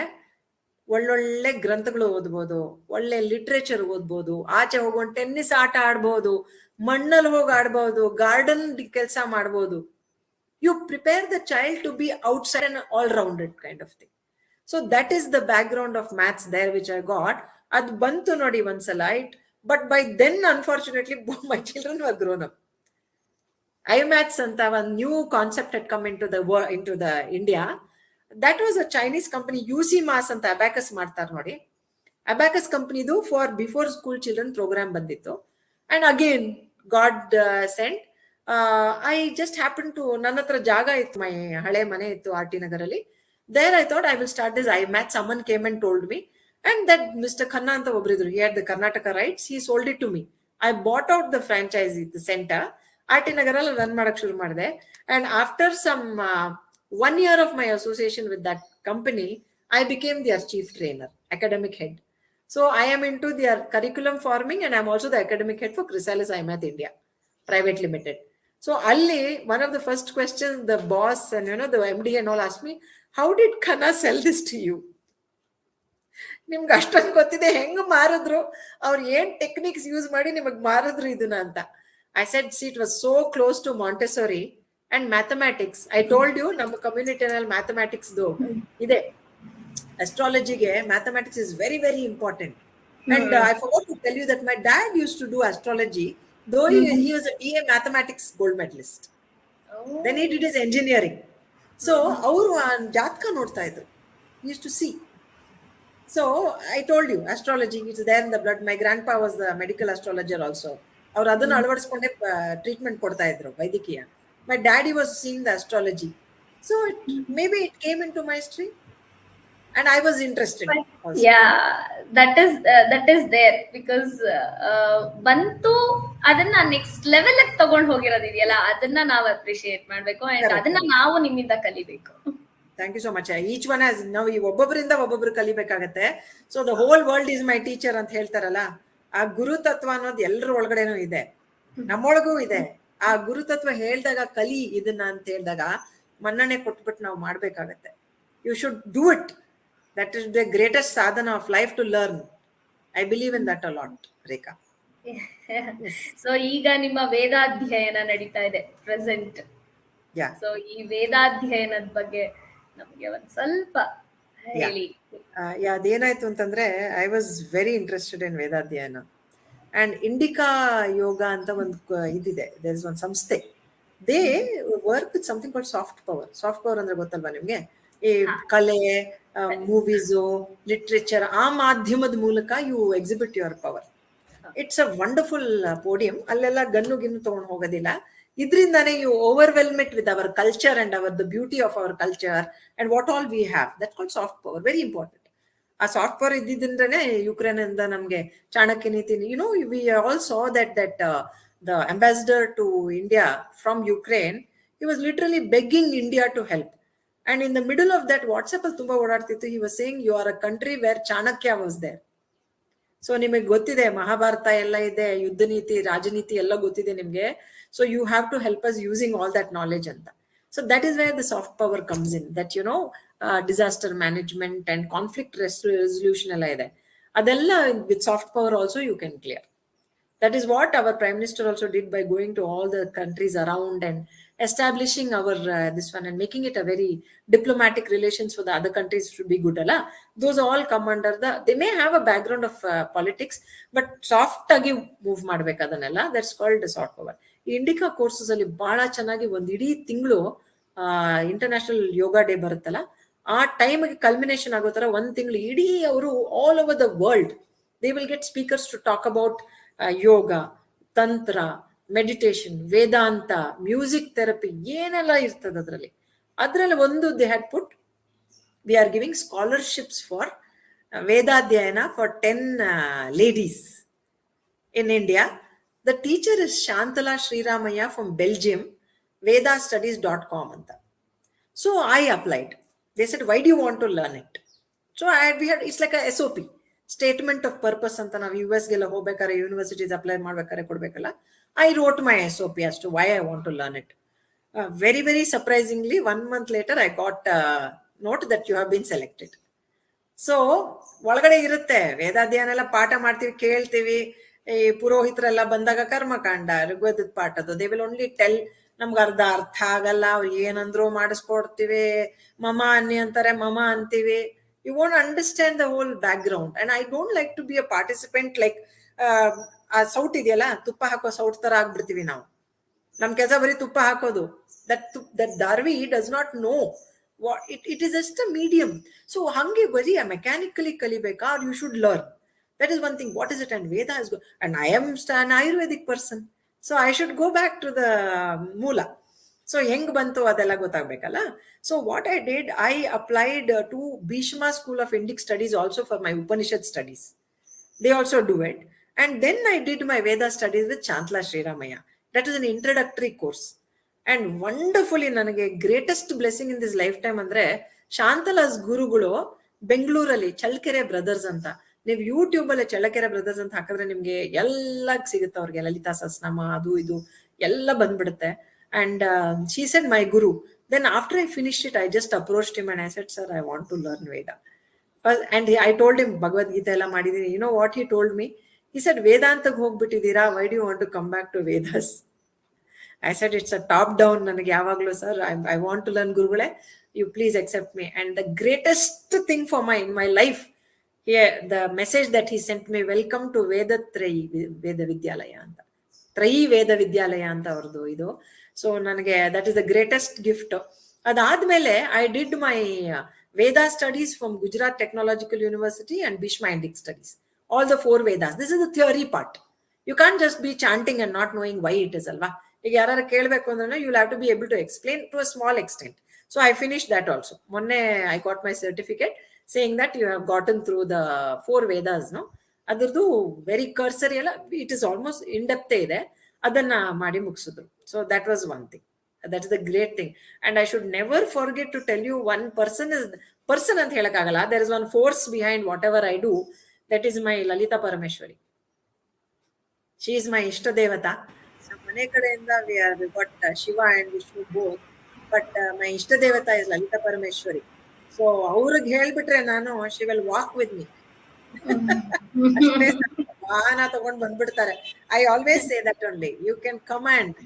ಒಳ್ಳೊಳ್ಳೆ ಗ್ರಂಥಗಳು ಓದ್ಬೋದು, ಒಳ್ಳೆ ಲಿಟ್ರೇಚರ್ ಓದ್ಬೋದು, ಆಚೆ ಹೋಗೋಣ ಟೆನ್ನಿಸ್ ಆಟ ಆಡ್ಬೋದು, ಮಣ್ಣಲ್ಲಿ ಹೋಗಿ ಆಡ್ಬೋದು, ಗಾರ್ಡನ್ ಕೆಲಸ ಮಾಡ್ಬೋದು. You prepare the child to be outside and all-rounded kind of thing. So that is the background of maths there, which I got. Ad bantu nodi ondsala, but by then, unfortunately, my children were grown up. iMaths anta one new concept had come into the India. That was a Chinese company, UC Mass anta abacus ಮಾಡ್ತಾರ ನೋಡಿ. Abacus company do for before school children program bandittu. And again, God sent. I just happened to, ನನ್ನ ಹತ್ರ ಜಾಗ ಇತ್ತು, ಮೈ ಹಳೆ ಮನೆ ಇತ್ತು RT ನಗರಲ್ಲಿ. There I thought I will start this iMaths. Someone came and told me, and that Mr. Khanna anta ಒಬ್ರಿದ್ರು, he had the Karnataka rights, he sold it to me. I bought out the franchise, the center, RT ನಗರಲ್ಲಿ run ಮಾಡಕ್ ಶುರು ಮಾಡಿದೆ. And after some 1 year of my association with that company, I became their chief trainer, academic head. So I am into their curriculum forming, and I'm also the academic head for Chrysalis iMath India Private Limited. So Ali, one of the first questions the boss and the MD and all asked me, how did Khanna sell this to you? ನಿಮ್ಗೆ ಅಷ್ಟೊಂದು ಗೊತ್ತಿದೆ, ಹೆಂಗ್ ಮಾರಿದ್ರು, ಅವ್ರು ಏನ್ techniques use ಮಾಡಿ ನಿಮಗ್ ಮಾರಿದ್ರು ಇದನ್ನ ಅಂತ. I said, see, it was so close to Montessori and mathematics. I told you, ನಮ್ಮ ಕಮ್ಯುನಿಟಿನಲ್ಲಿ ಮ್ಯಾಥಮೆಟಿಕ್ಸ್ ಇದೆ. Astrology mathematics is very, very important. And I forgot to tell you that my dad used to do astrology, though he was a BA mathematics gold medalist. Oh. Then he did his engineering. So ಅವರು ಜಾತಕ ನೋಡ್ತಾ ಇದ್ರು, he used to see. So I told you, astrology, it's there in the blood. My grandpa was the medical astrologer also. ಅವ್ರು ಅದನ್ನ ಅಳವಡಿಸ್ಕೊಂಡೆ treatment ಕೊಡ್ತಾ ಇದ್ರು, ವೈದ್ಯಕೀಯ. My daddy was seeing the astrology. So maybe it came into my stream. And I was interested. Also. Yeah, that is there because ಬಂತು ಅದನ್ನ next level ತಗೊಂಡು ಹೋಗಿರೋದಿದೆಯಲ್ಲ, ಅದನ್ನ ನಾವು ಅಪ್ರಿಶಿಯೇಟ್ ಮಾಡ್ಬೇಕು, ಅಂಡ್ ಅದನ್ನ ನಾವು ನಿಮ್ಮಿಂದ ಕಲಿಬೇಕು. Thank you so much. Each one has, ನಾವು ಒಬ್ಬೊಬ್ಬರಿಂದ ಒಬ್ಬೊಬ್ರು ಕಲಿಬೇಕಾಗತ್ತೆ. So the whole world is my teacher ಅಂತ ಹೇಳ್ತಾರಲ್ಲ, ಆ ಗುರುತತ್ವ ಅನ್ನೋದು ಎಲ್ಲರ ಒಳಗಡೆನೂ ಇದೆ, ನಮ್ಮೊಳಗೂ ಇದೆ. ಆ ಗುರುತತ್ವ ಹೇಳ್ದಾಗ ಕಲಿ ಇದನ್ನ ಅಂತ ಹೇಳಿದಾಗ ಮನ್ನಣೆ ಕೊಟ್ಬಿಟ್ಟು ನಾವು ಮಾಡ್ಬೇಕಾಗತ್ತೆ. You should do it. That is the greatest sadhana of life, to learn. I believe in that a lot, Rekha. Yes. So ಈಗ ನಿಮ್ಮ ವೇದಾಧ್ಯಯನ ನಡೀತಾ ಇದೆ ಪ್ರೆಸೆಂಟ್. Yeah. So ಈ ವೇದಾಧ್ಯಯನದ ಬಗ್ಗೆ ನಮಗೆ ಒಂದು ಸ್ವಲ್ಪ ಹೇಳಿ. ಅದೇನಾಯ್ತು ಅಂತಂದ್ರೆ, I was very interested in ವೇದಾಧ್ಯಯನ. And Indica ಯೋಗ ಅಂತ ಒಂದು ಇದಿದೆ, there is one ಸಂಸ್ಥೆ. They work with something called soft power. Soft power ಅಂದ್ರೆ ಗೊತ್ತಲ್ವಾ ನಿಮ್ಗೆ? ಈ ಕಲೆ, ಮೂವೀಸು, ಲಿಟ್ರೇಚರ್, ಆ ಮಾಧ್ಯಮದ ಮೂಲಕ you exhibit your power. It's a wonderful podium. ಅಲ್ಲೆಲ್ಲ ಗನ್ನು ಗಿನ್ನು ತಗೊಂಡು ಹೋಗೋದಿಲ್ಲ. ಇದರಿಂದಾನೇ you overwhelm it with our culture and the beauty of our culture and what all we have. That called soft power, very important. ಆ soft power ಇದ್ದಿದ್ರಿಂದನೇ Ukraine ಇಂದ ನಮ್ಗೆ ಚಾಣಕ್ಯ ನೀತಿ, we all saw that the ambassador to India from Ukraine, he was literally begging India to help. And in the middle of that, WhatsApp ಅಲ್ಲಿ ತುಂಬಾ ಓಡಾಡ್ತಿತ್ತು, he was saying you are a country where Chanakya was there. So ನಿಮಗೆ ಗೊತ್ತಿದೆ ಮಹಾಭಾರತ ಎಲ್ಲ ಇದೆ, ಯುದ್ಧ ನೀತಿ ರಾಜನೀತಿ ಎಲ್ಲ ಗೊತ್ತಿದೆ ನಿಮ್ಗೆ. So you have to help us using all that knowledge ಅಂತ. So that is where the soft power comes in, that disaster management and conflict resolution ಎಲ್ಲ ಇದೆ, ಅದೆಲ್ಲ with soft power also you can clear. That is what our Prime Minister also did by going to all the countries around and establishing our this one and making it a very diplomatic relations for the other countries should be good. Alla? Those all come under they may have a background of politics, but soft agi move ಮಾಡಬೇಕು ಅದನ್ನೆಲ್ಲ. That's called the soft power. ಈ Indica courses ಅಲ್ಲಿ ಬಹಳ ಚೆನ್ನಾಗಿ ಒಂದು ಇಡೀ ತಿಂಗಳು international ಯೋಗ day ಬರುತ್ತಲ್ಲ, ಆ ಟೈಮ್ಗೆ ಕಲ್ಮಿನೇಷನ್ ಆಗೋ ತರ ಒಂದ್ ತಿಂಗಳು ಇಡೀ ಅವರು all over the world they will get speakers to talk about yoga, tantra, meditation, Vedanta, music therapy, ಏನೆಲ್ಲ ಇರ್ತದೆ ಅದರಲ್ಲಿ ಒಂದು they had put, we are giving scholarships for Vedadhyayana for 10 ladies in India. The teacher is Shantala Sriramaya from Belgium, vedastudies.com anta. So I applied. They said, why do you want to learn it? So it's like a SOP, statement of purpose anta. Now US ಗೆಲ್ಲ ಹೋಗ್ಬೇಕಾರೆ universities apply ಮಾಡ್ಬೇಕಾರೆ ಕೊಡ್ಬೇಕಲ್ಲ, I wrote my SOP as to why I want to learn it. Very, very surprisingly, 1 month later, I got a note that you have been selected. So ಒಳಗಡೆ ಇರುತ್ತೆ ವೇದಾಧ್ಯಯನ ಎಲ್ಲ ಪಾಠ ಮಾಡ್ತೀವಿ, ಕೇಳ್ತೀವಿ. ಈ ಪುರೋಹಿತರೆಲ್ಲ ಬಂದಾಗ ಕರ್ಮಕಾಂಡ ಋಗ್ವೇದದ ಪಾಠದ್ದು ದೇ ವಿಲ್ ಓನ್ಲಿ ಟೆಲ್, ನಮ್ಗೆ ಅರ್ಥ ಆಗಲ್ಲ, ಅವ್ರು ಏನಂದ್ರು ಮಾಡಿಸ್ಕೊಡ್ತೀವಿ, ಮಮ ಅನ್ನಿ ಅಂತಾರೆ, ಮಮ ಅಂತೀವಿ. You won't understand the whole background. And I don't like to be a participant like ಆ ಸೌಟ್ ಇದೆಯಲ್ಲ, ತುಪ್ಪ ಹಾಕೋ ಸೌಟ್ ತರ ಆಗ್ಬಿಡ್ತೀವಿ ನಾವು. ನಮ್ ಕೆಲಸ ಬರೀ ತುಪ್ಪ ಹಾಕೋದು. ದಟ್ ದಾರ್ವಿ does not know what it is just a medium. So hange bari mechanically kalibeka, or you should learn. That is one thing. What is it? And Veda is good. And I am an Ayurvedic person, so I should go back to the moola. So heng bantu adella gotagbekalla. So what I did, I applied to Bhishma School of Indic Studies also for my Upanishad studies. They also do it. And then I did my Veda studies with Shantala Sriramaya. That is an introductory course. And wonderfully ನನಗೆ greatest blessing in this life time ಅಂದ್ರೆ, ಶಾಂತಲಾಸ್ ಗುರುಗಳು ಬೆಂಗಳೂರಲ್ಲಿ Challakere brothers ಅಂತ. ನೀವು YouTube ಅಲ್ಲಿ Challakere brothers ಅಂತ ಹಾಕಿದ್ರೆ ನಿಮ್ಗೆ ಎಲ್ಲ ಸಿಗುತ್ತೆ. ಅವ್ರಿಗೆ ಲಲಿತಾ ಸಹಸ್ರನಾಮ ಅದು ಇದು ಎಲ್ಲ ಬಂದ್ಬಿಡುತ್ತೆ. And she said my guru. Then after I finish it, I just approached him and I said, sir I want to learn Veda. And I told him Bhagavadgita ಎಲ್ಲ ಮಾಡಿದೀನಿ. You know what he told me? He said, ವೇದಾಂತಕ್ಕೆ ಹೋಗ್ಬಿಟ್ಟಿದ್ದೀರಾ, why do you want to come back to Vedas? I said, it's a top down. ನನಗೆ ಯಾವಾಗಲೂ, sir I want to learn, ಗುರುಗಳೇ, you please accept me. And the greatest thing for in my life, here the message that he sent me, welcome to Vedatrayi Veda Vidyalaya ಅಂತ, ತ್ರಯಿ ವೇದ ವಿದ್ಯಾಲಯ ಅಂತ ಅವ್ರದ್ದು ಇದು. So ನನಗೆ that is the greatest gift. ಅದಾದ್ಮೇಲೆ I did my Veda studies from Gujarat Technological University and Bhishma Indic Studies, all the 4 Vedas. This is the theory part. You can't just be chanting and not knowing why it is, alva. ಈಗ ಯಾರು ಕೇಳಬೇಕು ಅಂದ್ರೆ you have to be able to explain to a small extent. So I finish that also. ಮೊನ್ನೆ I got my certificate saying that you have gotten through the 4 Vedas. ಅದ್ರದ್ದು very cursory ಎಲ್ಲ, it is almost in ಡೆಪ್ತೇ ಇದೆ, ಅದನ್ನ ಮಾಡಿ ಮುಗಿಸಿದ್ರು. So that was one thing. That is the great thing. And I should never forget to tell you, one person ಅಂತ ಹೇಳಕ್ಕಾಗಲ್ಲ. There is one force behind whatever I do. That is my Lalita Parameshwari. She is my ishta devata. ನಮ್ಮ ಮನೆ ಕಡೆಯಿಂದ we got Shiva and Vishnu both, but my ishta devata is Lalita Parameshwari. So ಅವ್ರಿಗೆ ಹೇಳ್ಬಿಟ್ರೆ ನಾನು, she will walk with me. ವಾಹನ ತಗೊಂಡ್ ಬಂದ್ಬಿಡ್ತಾರೆ. I always say that only, you can command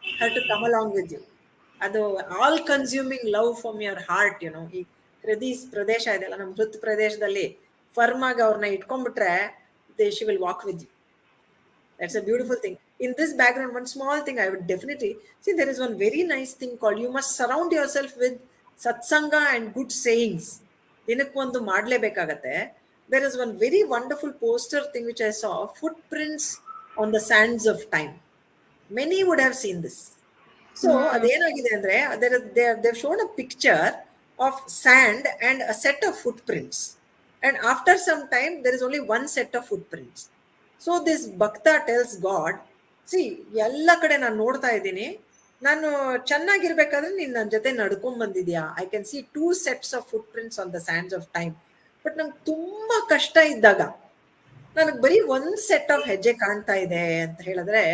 her to come along with you. ಅದು all consuming love from your heart. ಈ ಹೃದಯ ಪ್ರದೇಶ ಇದೆಯಲ್ಲ, ನಮ್ಮ ಹೃತ್ ಪ್ರದೇಶದಲ್ಲಿ ಫರ್ಮ್ ಆಗಿ ಅವ್ರನ್ನ ಇಟ್ಕೊಂಡ್ಬಿಟ್ರೆ, she will walk with you. That's a beautiful thing. In this background, one small thing I would definitely see, there is one very nice thing called, you must surround yourself with satsanga and good sayings. Dinakkondu ಮಾಡಲೇಬೇಕಾಗತ್ತೆ. There is one very wonderful poster thing which I saw, footprints on the sands of time. Many would have seen this. So ಅದೇನಾಗಿದೆ ಅಂದ್ರೆ, they've shown a picture of sand and a set of footprints. And after some time, there is only one set of footprints. So this Bhakta tells God, see, ಎಲ್ಲ ಕಡೆ ನಾನು ನೋಡ್ತಾ ಇದ್ದೀನಿ, ನಾನು ಚೆನ್ನಾಗಿರ್ಬೇಕಾದ್ರೆ ನೀನು ನನ್ನ ಜೊತೆ ನಡ್ಕೊಂಡ್ ಬಂದಿದ್ಯಾ. I can see 2 sets of footprints on the sands of time. But ನಂಗೆ ತುಂಬಾ ಕಷ್ಟ ಇದ್ದಾಗ ನನಗೆ ಬರೀ ಒಂದ್ ಸೆಟ್ ಆಫ್ ಹೆಜ್ಜೆ ಕಾಣ್ತಾ ಇದೆ ಅಂತ ಹೇಳಿದ್ರೆ,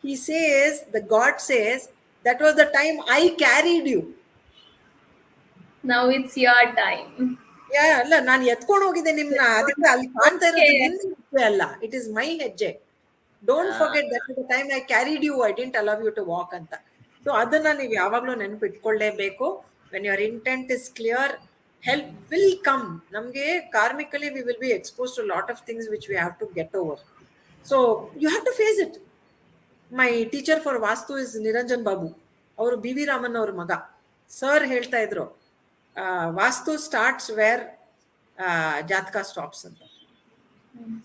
he says, the God says, that was the time I carried you. Now it's your time. ಅಲ್ಲ, ನಾನು ಎತ್ಕೊಂಡು ಹೋಗಿದ್ದೆ ನಿಮ್ನ, ಅದಕ್ಕೆ ಅಲ್ಲಿ ಕಾಣ್ತಾ ಇರೋದು ನಿನ್ನ ಹೆಜ್ಜೆ ಅಲ್ಲ, ಇಟ್ ಇಸ್ ಮೈ ಹೆಜ್ಜೆ. Don't forget that the time I carried you, I didn't allow you to walk ಅಂತ. ಸೊ ಅದನ್ನ ನೀವು ಯಾವಾಗ್ಲೂ ನೆನಪಿಟ್ಕೊಳ್ಳೇಬೇಕು. When your intent is clear, help will come. ನಮ್ಗೆ karmically we will be exposed to a lot of things which we have to get over. So you have to face it. My teacher for Vastu is Niranjan Babu. ಅವರು B V Raman ಅವ್ರ ಮಗ. Sir ಹೇಳ್ತಾ ಇದ್ರು, ವಾಸ್ತು starts wear ಜಾತಕ stops ಅಂತ.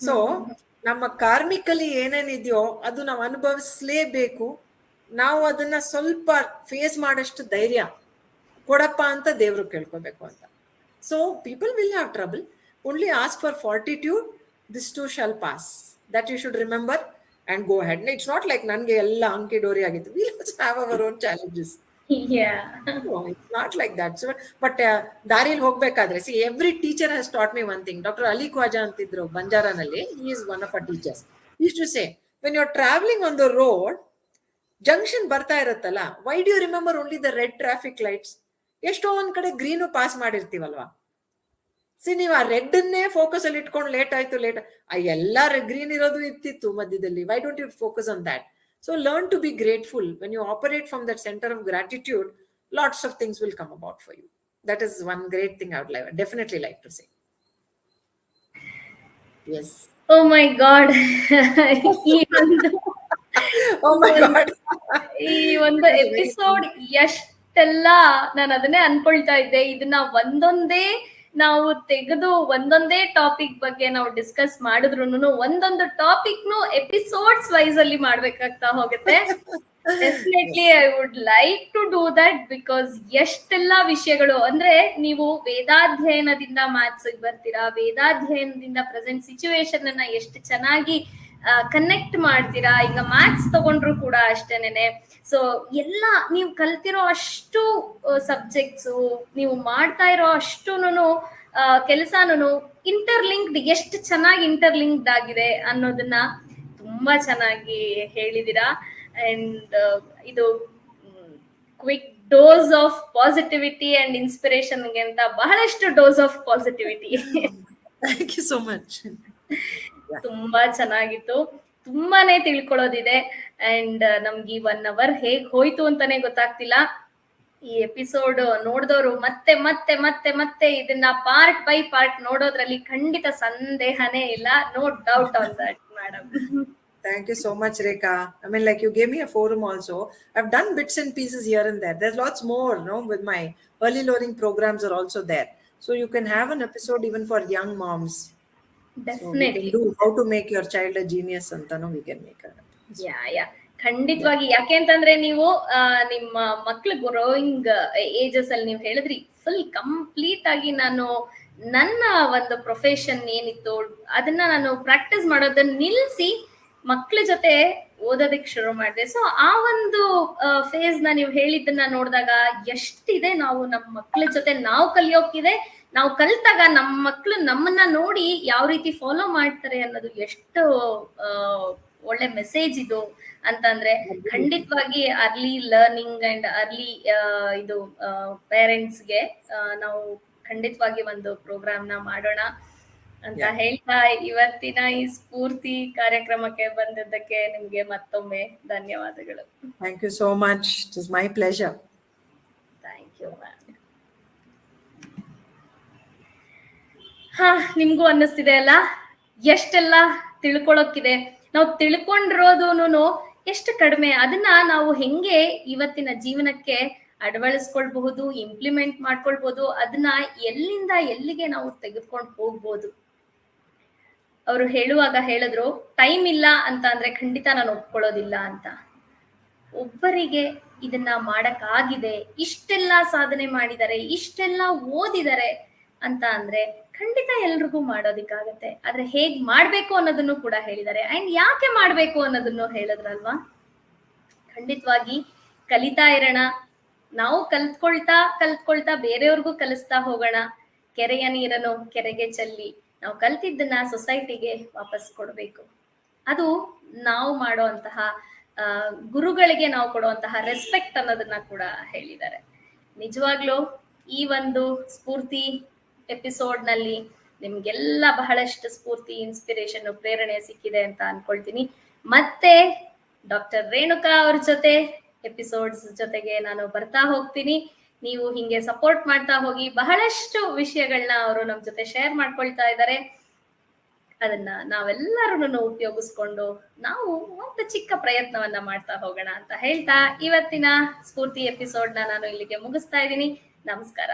So ನಮ್ಮ ಕಾರ್ಮಿಕಲಿ ಏನೇನಿದೆಯೋ ಅದು ನಾವು ಅನುಭವಿಸ್ಲೇಬೇಕು. ನಾವು ಅದನ್ನ ಸ್ವಲ್ಪ ಫೇಸ್ ಮಾಡಷ್ಟು ಧೈರ್ಯ ಕೊಡಪ್ಪ ಅಂತ ದೇವ್ರು ಕೇಳ್ಕೋಬೇಕು ಅಂತ. So people will have trouble, only ask for fortitude, this too shall pass. That you should remember and go ahead. It's not like nange ella anki dori agittu. We also have our own challenges. Yeah. No, it's not like that. So, but daril hogbekadre, see, every teacher has taught me one thing. Dr. Ali Khwaja antidru Banjara nalli, he is one of our teachers. He used to say, when you're traveling on the road, junction ಬರ್ತಾ ಇರುತ್ತಲ್ಲ, why do you remember only the red traffic lights? ಎಷ್ಟೋ ಒಂದ್ ಕಡೆ green pass ಮಾಡಿರ್ತೀವಲ್ವಾ. C, ನೀವು ಆ red ಅನ್ನೇ focus ಅಲ್ಲಿ ಇಟ್ಕೊಂಡು ಲೇಟ್ ಆಯ್ತು ಆ ಎಲ್ಲ ಗ್ರೀನ್ ಇರೋದು ಇತ್ತಿತ್ತು ಮಧ್ಯದಲ್ಲಿ. Why don't you focus on that? So learn to be grateful. When you operate from that centre of gratitude, lots of things will come about for you. That is one great thing I would definitely like to say. Yes. Oh my god. ಈ ಒಂದು episode ಎಷ್ಟೆಲ್ಲ ನಾನು ಅದನ್ನೇ ಅನ್ಕೊಳ್ತಾ ಇದ್ದೆ. ಇದನ್ನ ಒಂದೊಂದೇ ನಾವು ತೆಗೆದು ಒಂದೊಂದೇ ಟಾಪಿಕ್ ಬಗ್ಗೆ ನಾವು ಡಿಸ್ಕಸ್ ಮಾಡಿದ್ರು ಒಂದೊಂದು ಟಾಪಿಕ್ ಎಪಿಸೋಡ್ಸ್ ವೈಸ್ ಅಲ್ಲಿ ಮಾಡ್ಬೇಕಾಗ್ತಾ ಹೋಗುತ್ತೆ. Definitely I would like to do that, because ಎಷ್ಟೆಲ್ಲಾ ವಿಷಯಗಳು ಅಂದ್ರೆ, ನೀವು ವೇದಾಧ್ಯಯನದಿಂದ ಮ್ಯಾಥ್ಸ್ ಬರ್ತೀರಾ, ವೇದಾಧ್ಯಯನದಿಂದ ಪ್ರೆಸೆಂಟ್ ಸಿಚುವೇಶನ್ ಅನ್ನ ಎಷ್ಟು ಚೆನ್ನಾಗಿ ಕನೆಕ್ಟ್ ಮಾಡ್ತೀರಾ. ಈಗ ಮ್ಯಾಥ್ಸ್ ತಗೊಂಡ್ರು ಕೂಡ ಅಷ್ಟೇನೆ. ಸೊ ಎಲ್ಲ ನೀವು ಕಲ್ತಿರೋ ಅಷ್ಟು ಸಬ್ಜೆಕ್ಟ್ಸು, ನೀವು ಮಾಡ್ತಾ ಇರೋ ಅಷ್ಟುನು ಕೆಲಸನೂ ಇಂಟರ್ಲಿಂಕ್ಡ್, ಎಷ್ಟು ಚೆನ್ನಾಗಿ ಇಂಟರ್ಲಿಂಕ್ಡ್ ಆಗಿದೆ ಅನ್ನೋದನ್ನ ತುಂಬಾ ಚೆನ್ನಾಗಿ ಹೇಳಿದೀರಾ. ಅಂಡ್ ಇದು quick dose of positivity and inspiration ಅಂತ ಬಹಳಷ್ಟು dose of positivity. Thank you so much. ತುಂಬಾ ಚೆನ್ನಾಗಿತ್ತು, ತುಂಬಾನೇ ತಿಳ್ಕೊಳ್ಳೋದಿದೆ. ಅಂಡ್ ನಮ್ಗೆ 1 hour ಹೇಗ್ ಹೋಯ್ತು ಅಂತಾನೆ ಗೊತ್ತಾಗ್ತಿಲ್ಲ. ಈ ಎಪಿಸೋಡ್ ನೋಡಿದವರು ಮತ್ತೆ ಮತ್ತೆ ಮತ್ತೆ ಮತ್ತೆ ಇದನ್ನ ಪಾರ್ಟ್ ಬೈ ಪಾರ್ಟ್ ನೋಡೋದ್ರಲ್ಲಿ ಖಂಡಿತ ಸಂದೇಹನೇ ಇಲ್ಲ. No doubt on that, madam. Thank you so much, Rekha. I mean, like, you gave me a forum also. I've done bits and pieces here and there. There's lots more, no, with my early learning programs are also there. So you can have an episode even for young moms. Definitely. So we can do how to make your child a genius antano we can make it. ಯಾ ಖಂಡಿತವಾಗಿ. ಯಾಕೆಂತಂದ್ರೆ ನೀವು ನಿಮ್ಮ ಮಕ್ಳು growing ages ಅಲ್ಲಿ ನೀವು ಹೇಳಿದ್ರಿ, full complete ಆಗಿ ನಾನು ನನ್ನ ಒಂದು ಪ್ರೊಫೆಷನ್ ಏನಿತ್ತು ಅದನ್ನ ನಾನು ಪ್ರಾಕ್ಟೀಸ್ ಮಾಡೋದನ್ನ ನಿಲ್ಸಿ ಮಕ್ಳ ಜೊತೆ ಓದೋದಕ್ಕೆ ಶುರು ಮಾಡಿದೆ. ಸೊ ಆ ಒಂದು ಫೇಸ್ ನ ನೀವು ಹೇಳಿದ್ದನ್ನ ನೋಡಿದಾಗ ಎಷ್ಟಿದೆ ನಾವು ನಮ್ಮ ಮಕ್ಳ ಜೊತೆ ನಾವು ಕಲಿಯೋಕಿದೆ. ನಾವು ಕಲ್ತಾಗ ನಮ್ಮ ಮಕ್ಳು ನಮ್ಮನ್ನ ನೋಡಿ ಯಾವ ರೀತಿ ಫಾಲೋ ಮಾಡ್ತಾರೆ ಅನ್ನೋದು ಎಷ್ಟು ಒಳ್ಳೆ ಮೆಸೇಜ್ ಇದು ಅಂತಂದ್ರೆ, ಖಂಡಿತವಾಗಿ ಅರ್ಲಿ ಲರ್ನಿಂಗ್ ಅಂಡ್ ಅರ್ಲಿ ಇದು ಪೇರೆಂಟ್ಸ್ಗೆ ನಾವು ಖಂಡಿತವಾಗಿ ಒಂದು ಪ್ರೋಗ್ರಾಮ್ ನ ಮಾಡೋಣ ಅಂತ ಹೇಳ್ತಾ, ಇವತ್ತಿನ ಈ ಸ್ಫೂರ್ತಿ ಕಾರ್ಯಕ್ರಮಕ್ಕೆ ಬಂದಿದ್ದಕ್ಕೆ ನಿಮ್ಗೆ ಮತ್ತೊಮ್ಮೆ ಧನ್ಯವಾದಗಳು. Thank you so much. It was my pleasure. Thank you ma'am. ನಿಮ್ಗೂ ಅನ್ನಿಸ್ತಿದೆ ಅಲ್ಲ ಎಷ್ಟೆಲ್ಲ ತಿಳ್ಕೊಳಕ್ಕಿದೆ. ನಾವು ತಿಳ್ಕೊಂಡಿರೋದೂನು ಎಷ್ಟು ಕಡಿಮೆ, ಅದನ್ನ ನಾವು ಹೆಂಗೆ ಇವತ್ತಿನ ಜೀವನಕ್ಕೆ ಅಳವಡಿಸ್ಕೊಳ್ಬಹುದು, ಇಂಪ್ಲಿಮೆಂಟ್ ಮಾಡ್ಕೊಳ್ಬಹುದು, ಅದನ್ನ ಎಲ್ಲಿಂದ ಎಲ್ಲಿಗೆ ನಾವು ತೆಗೆದುಕೊಂಡು ಹೋಗ್ಬೋದು. ಅವರು ಹೇಳುವಾಗ ಹೇಳಿದ್ರು, ಟೈಮ್ ಇಲ್ಲ ಅಂತ ಅಂದ್ರೆ ಖಂಡಿತ ನಾನು ಒಪ್ಕೊಳ್ಳೋದಿಲ್ಲ ಅಂತ. ಒಬ್ಬರಿಗೆ ಇದನ್ನ ಮಾಡಕ್ಕಾಗಿದೆ, ಇಷ್ಟೆಲ್ಲ ಸಾಧನೆ ಮಾಡಿದ್ದಾರೆ, ಇಷ್ಟೆಲ್ಲ ಓದಿದ್ದಾರೆ ಅಂತ ಅಂದ್ರೆ ಖಂಡಿತ ಎಲ್ರಿಗೂ ಮಾಡೋದಿಕ್ಕಾಗತ್ತೆ. ಆದ್ರೆ ಹೇಗ್ ಮಾಡ್ಬೇಕು ಅನ್ನೋದನ್ನು ಕೂಡ ಹೇಳಿದ್ದಾರೆ. ಅಂಡ್ ಯಾಕೆ ಮಾಡ್ಬೇಕು ಅನ್ನೋದನ್ನು ಹೇಳಿದ್ರಲ್ವಾ? ಖಂಡಿತವಾಗಿ ಕಲಿತಾ ಇರೋಣ. ನಾವು ಕಲ್ತ್ಕೊಳ್ತಾ ಬೇರೆಯವ್ರಿಗೂ ಕಲಿಸ್ತಾ ಹೋಗೋಣ. ಕೆರೆಯ ನೀರನ್ನು ಕೆರೆಗೆ ಚೆಲ್ಲಿ ನಾವು ಕಲ್ತಿದ್ದನ್ನ ಸೊಸೈಟಿಗೆ ವಾಪಸ್ ಕೊಡ್ಬೇಕು. ಅದು ನಾವು ಮಾಡುವಂತಹ ಗುರುಗಳಿಗೆ ನಾವು ಕೊಡುವಂತಹ ರೆಸ್ಪೆಕ್ಟ್ ಅನ್ನೋದನ್ನ ಕೂಡ ಹೇಳಿದ್ದಾರೆ. ನಿಜವಾಗ್ಲೂ ಈ ಒಂದು ಸ್ಫೂರ್ತಿ ಎಪಿಸೋಡ್ ನಲ್ಲಿ ನಿಮ್ಗೆಲ್ಲ ಬಹಳಷ್ಟು ಸ್ಫೂರ್ತಿ, ಇನ್ಸ್ಪಿರೇಷನ್, ಪ್ರೇರಣೆ ಸಿಕ್ಕಿದೆ ಅಂತ ಅನ್ಕೊಳ್ತೀನಿ. ಮತ್ತೆ ಡಾಕ್ಟರ್ ರೇಣುಕಾ ಅವ್ರ ಜೊತೆ ಎಪಿಸೋಡ್ಸ್ ಜೊತೆಗೆ ನಾನು ಬರ್ತಾ ಹೋಗ್ತೀನಿ. ನೀವು ಹಿಂಗೆ ಸಪೋರ್ಟ್ ಮಾಡ್ತಾ ಹೋಗಿ. ಬಹಳಷ್ಟು ವಿಷಯಗಳನ್ನ ಅವರು ನಮ್ ಜೊತೆ ಶೇರ್ ಮಾಡ್ಕೊಳ್ತಾ ಇದ್ದಾರೆ. ಅದನ್ನ ನಾವೆಲ್ಲರೂ ಉಪಯೋಗಿಸ್ಕೊಂಡು ನಾವು ಒಂದು ಚಿಕ್ಕ ಪ್ರಯತ್ನವನ್ನ ಮಾಡ್ತಾ ಹೋಗೋಣ ಅಂತ ಹೇಳ್ತಾ ಇವತ್ತಿನ ಸ್ಫೂರ್ತಿ ಎಪಿಸೋಡ್ ನಾನು ಇಲ್ಲಿಗೆ ಮುಗಿಸ್ತಾ ಇದ್ದೀನಿ. ನಮಸ್ಕಾರ.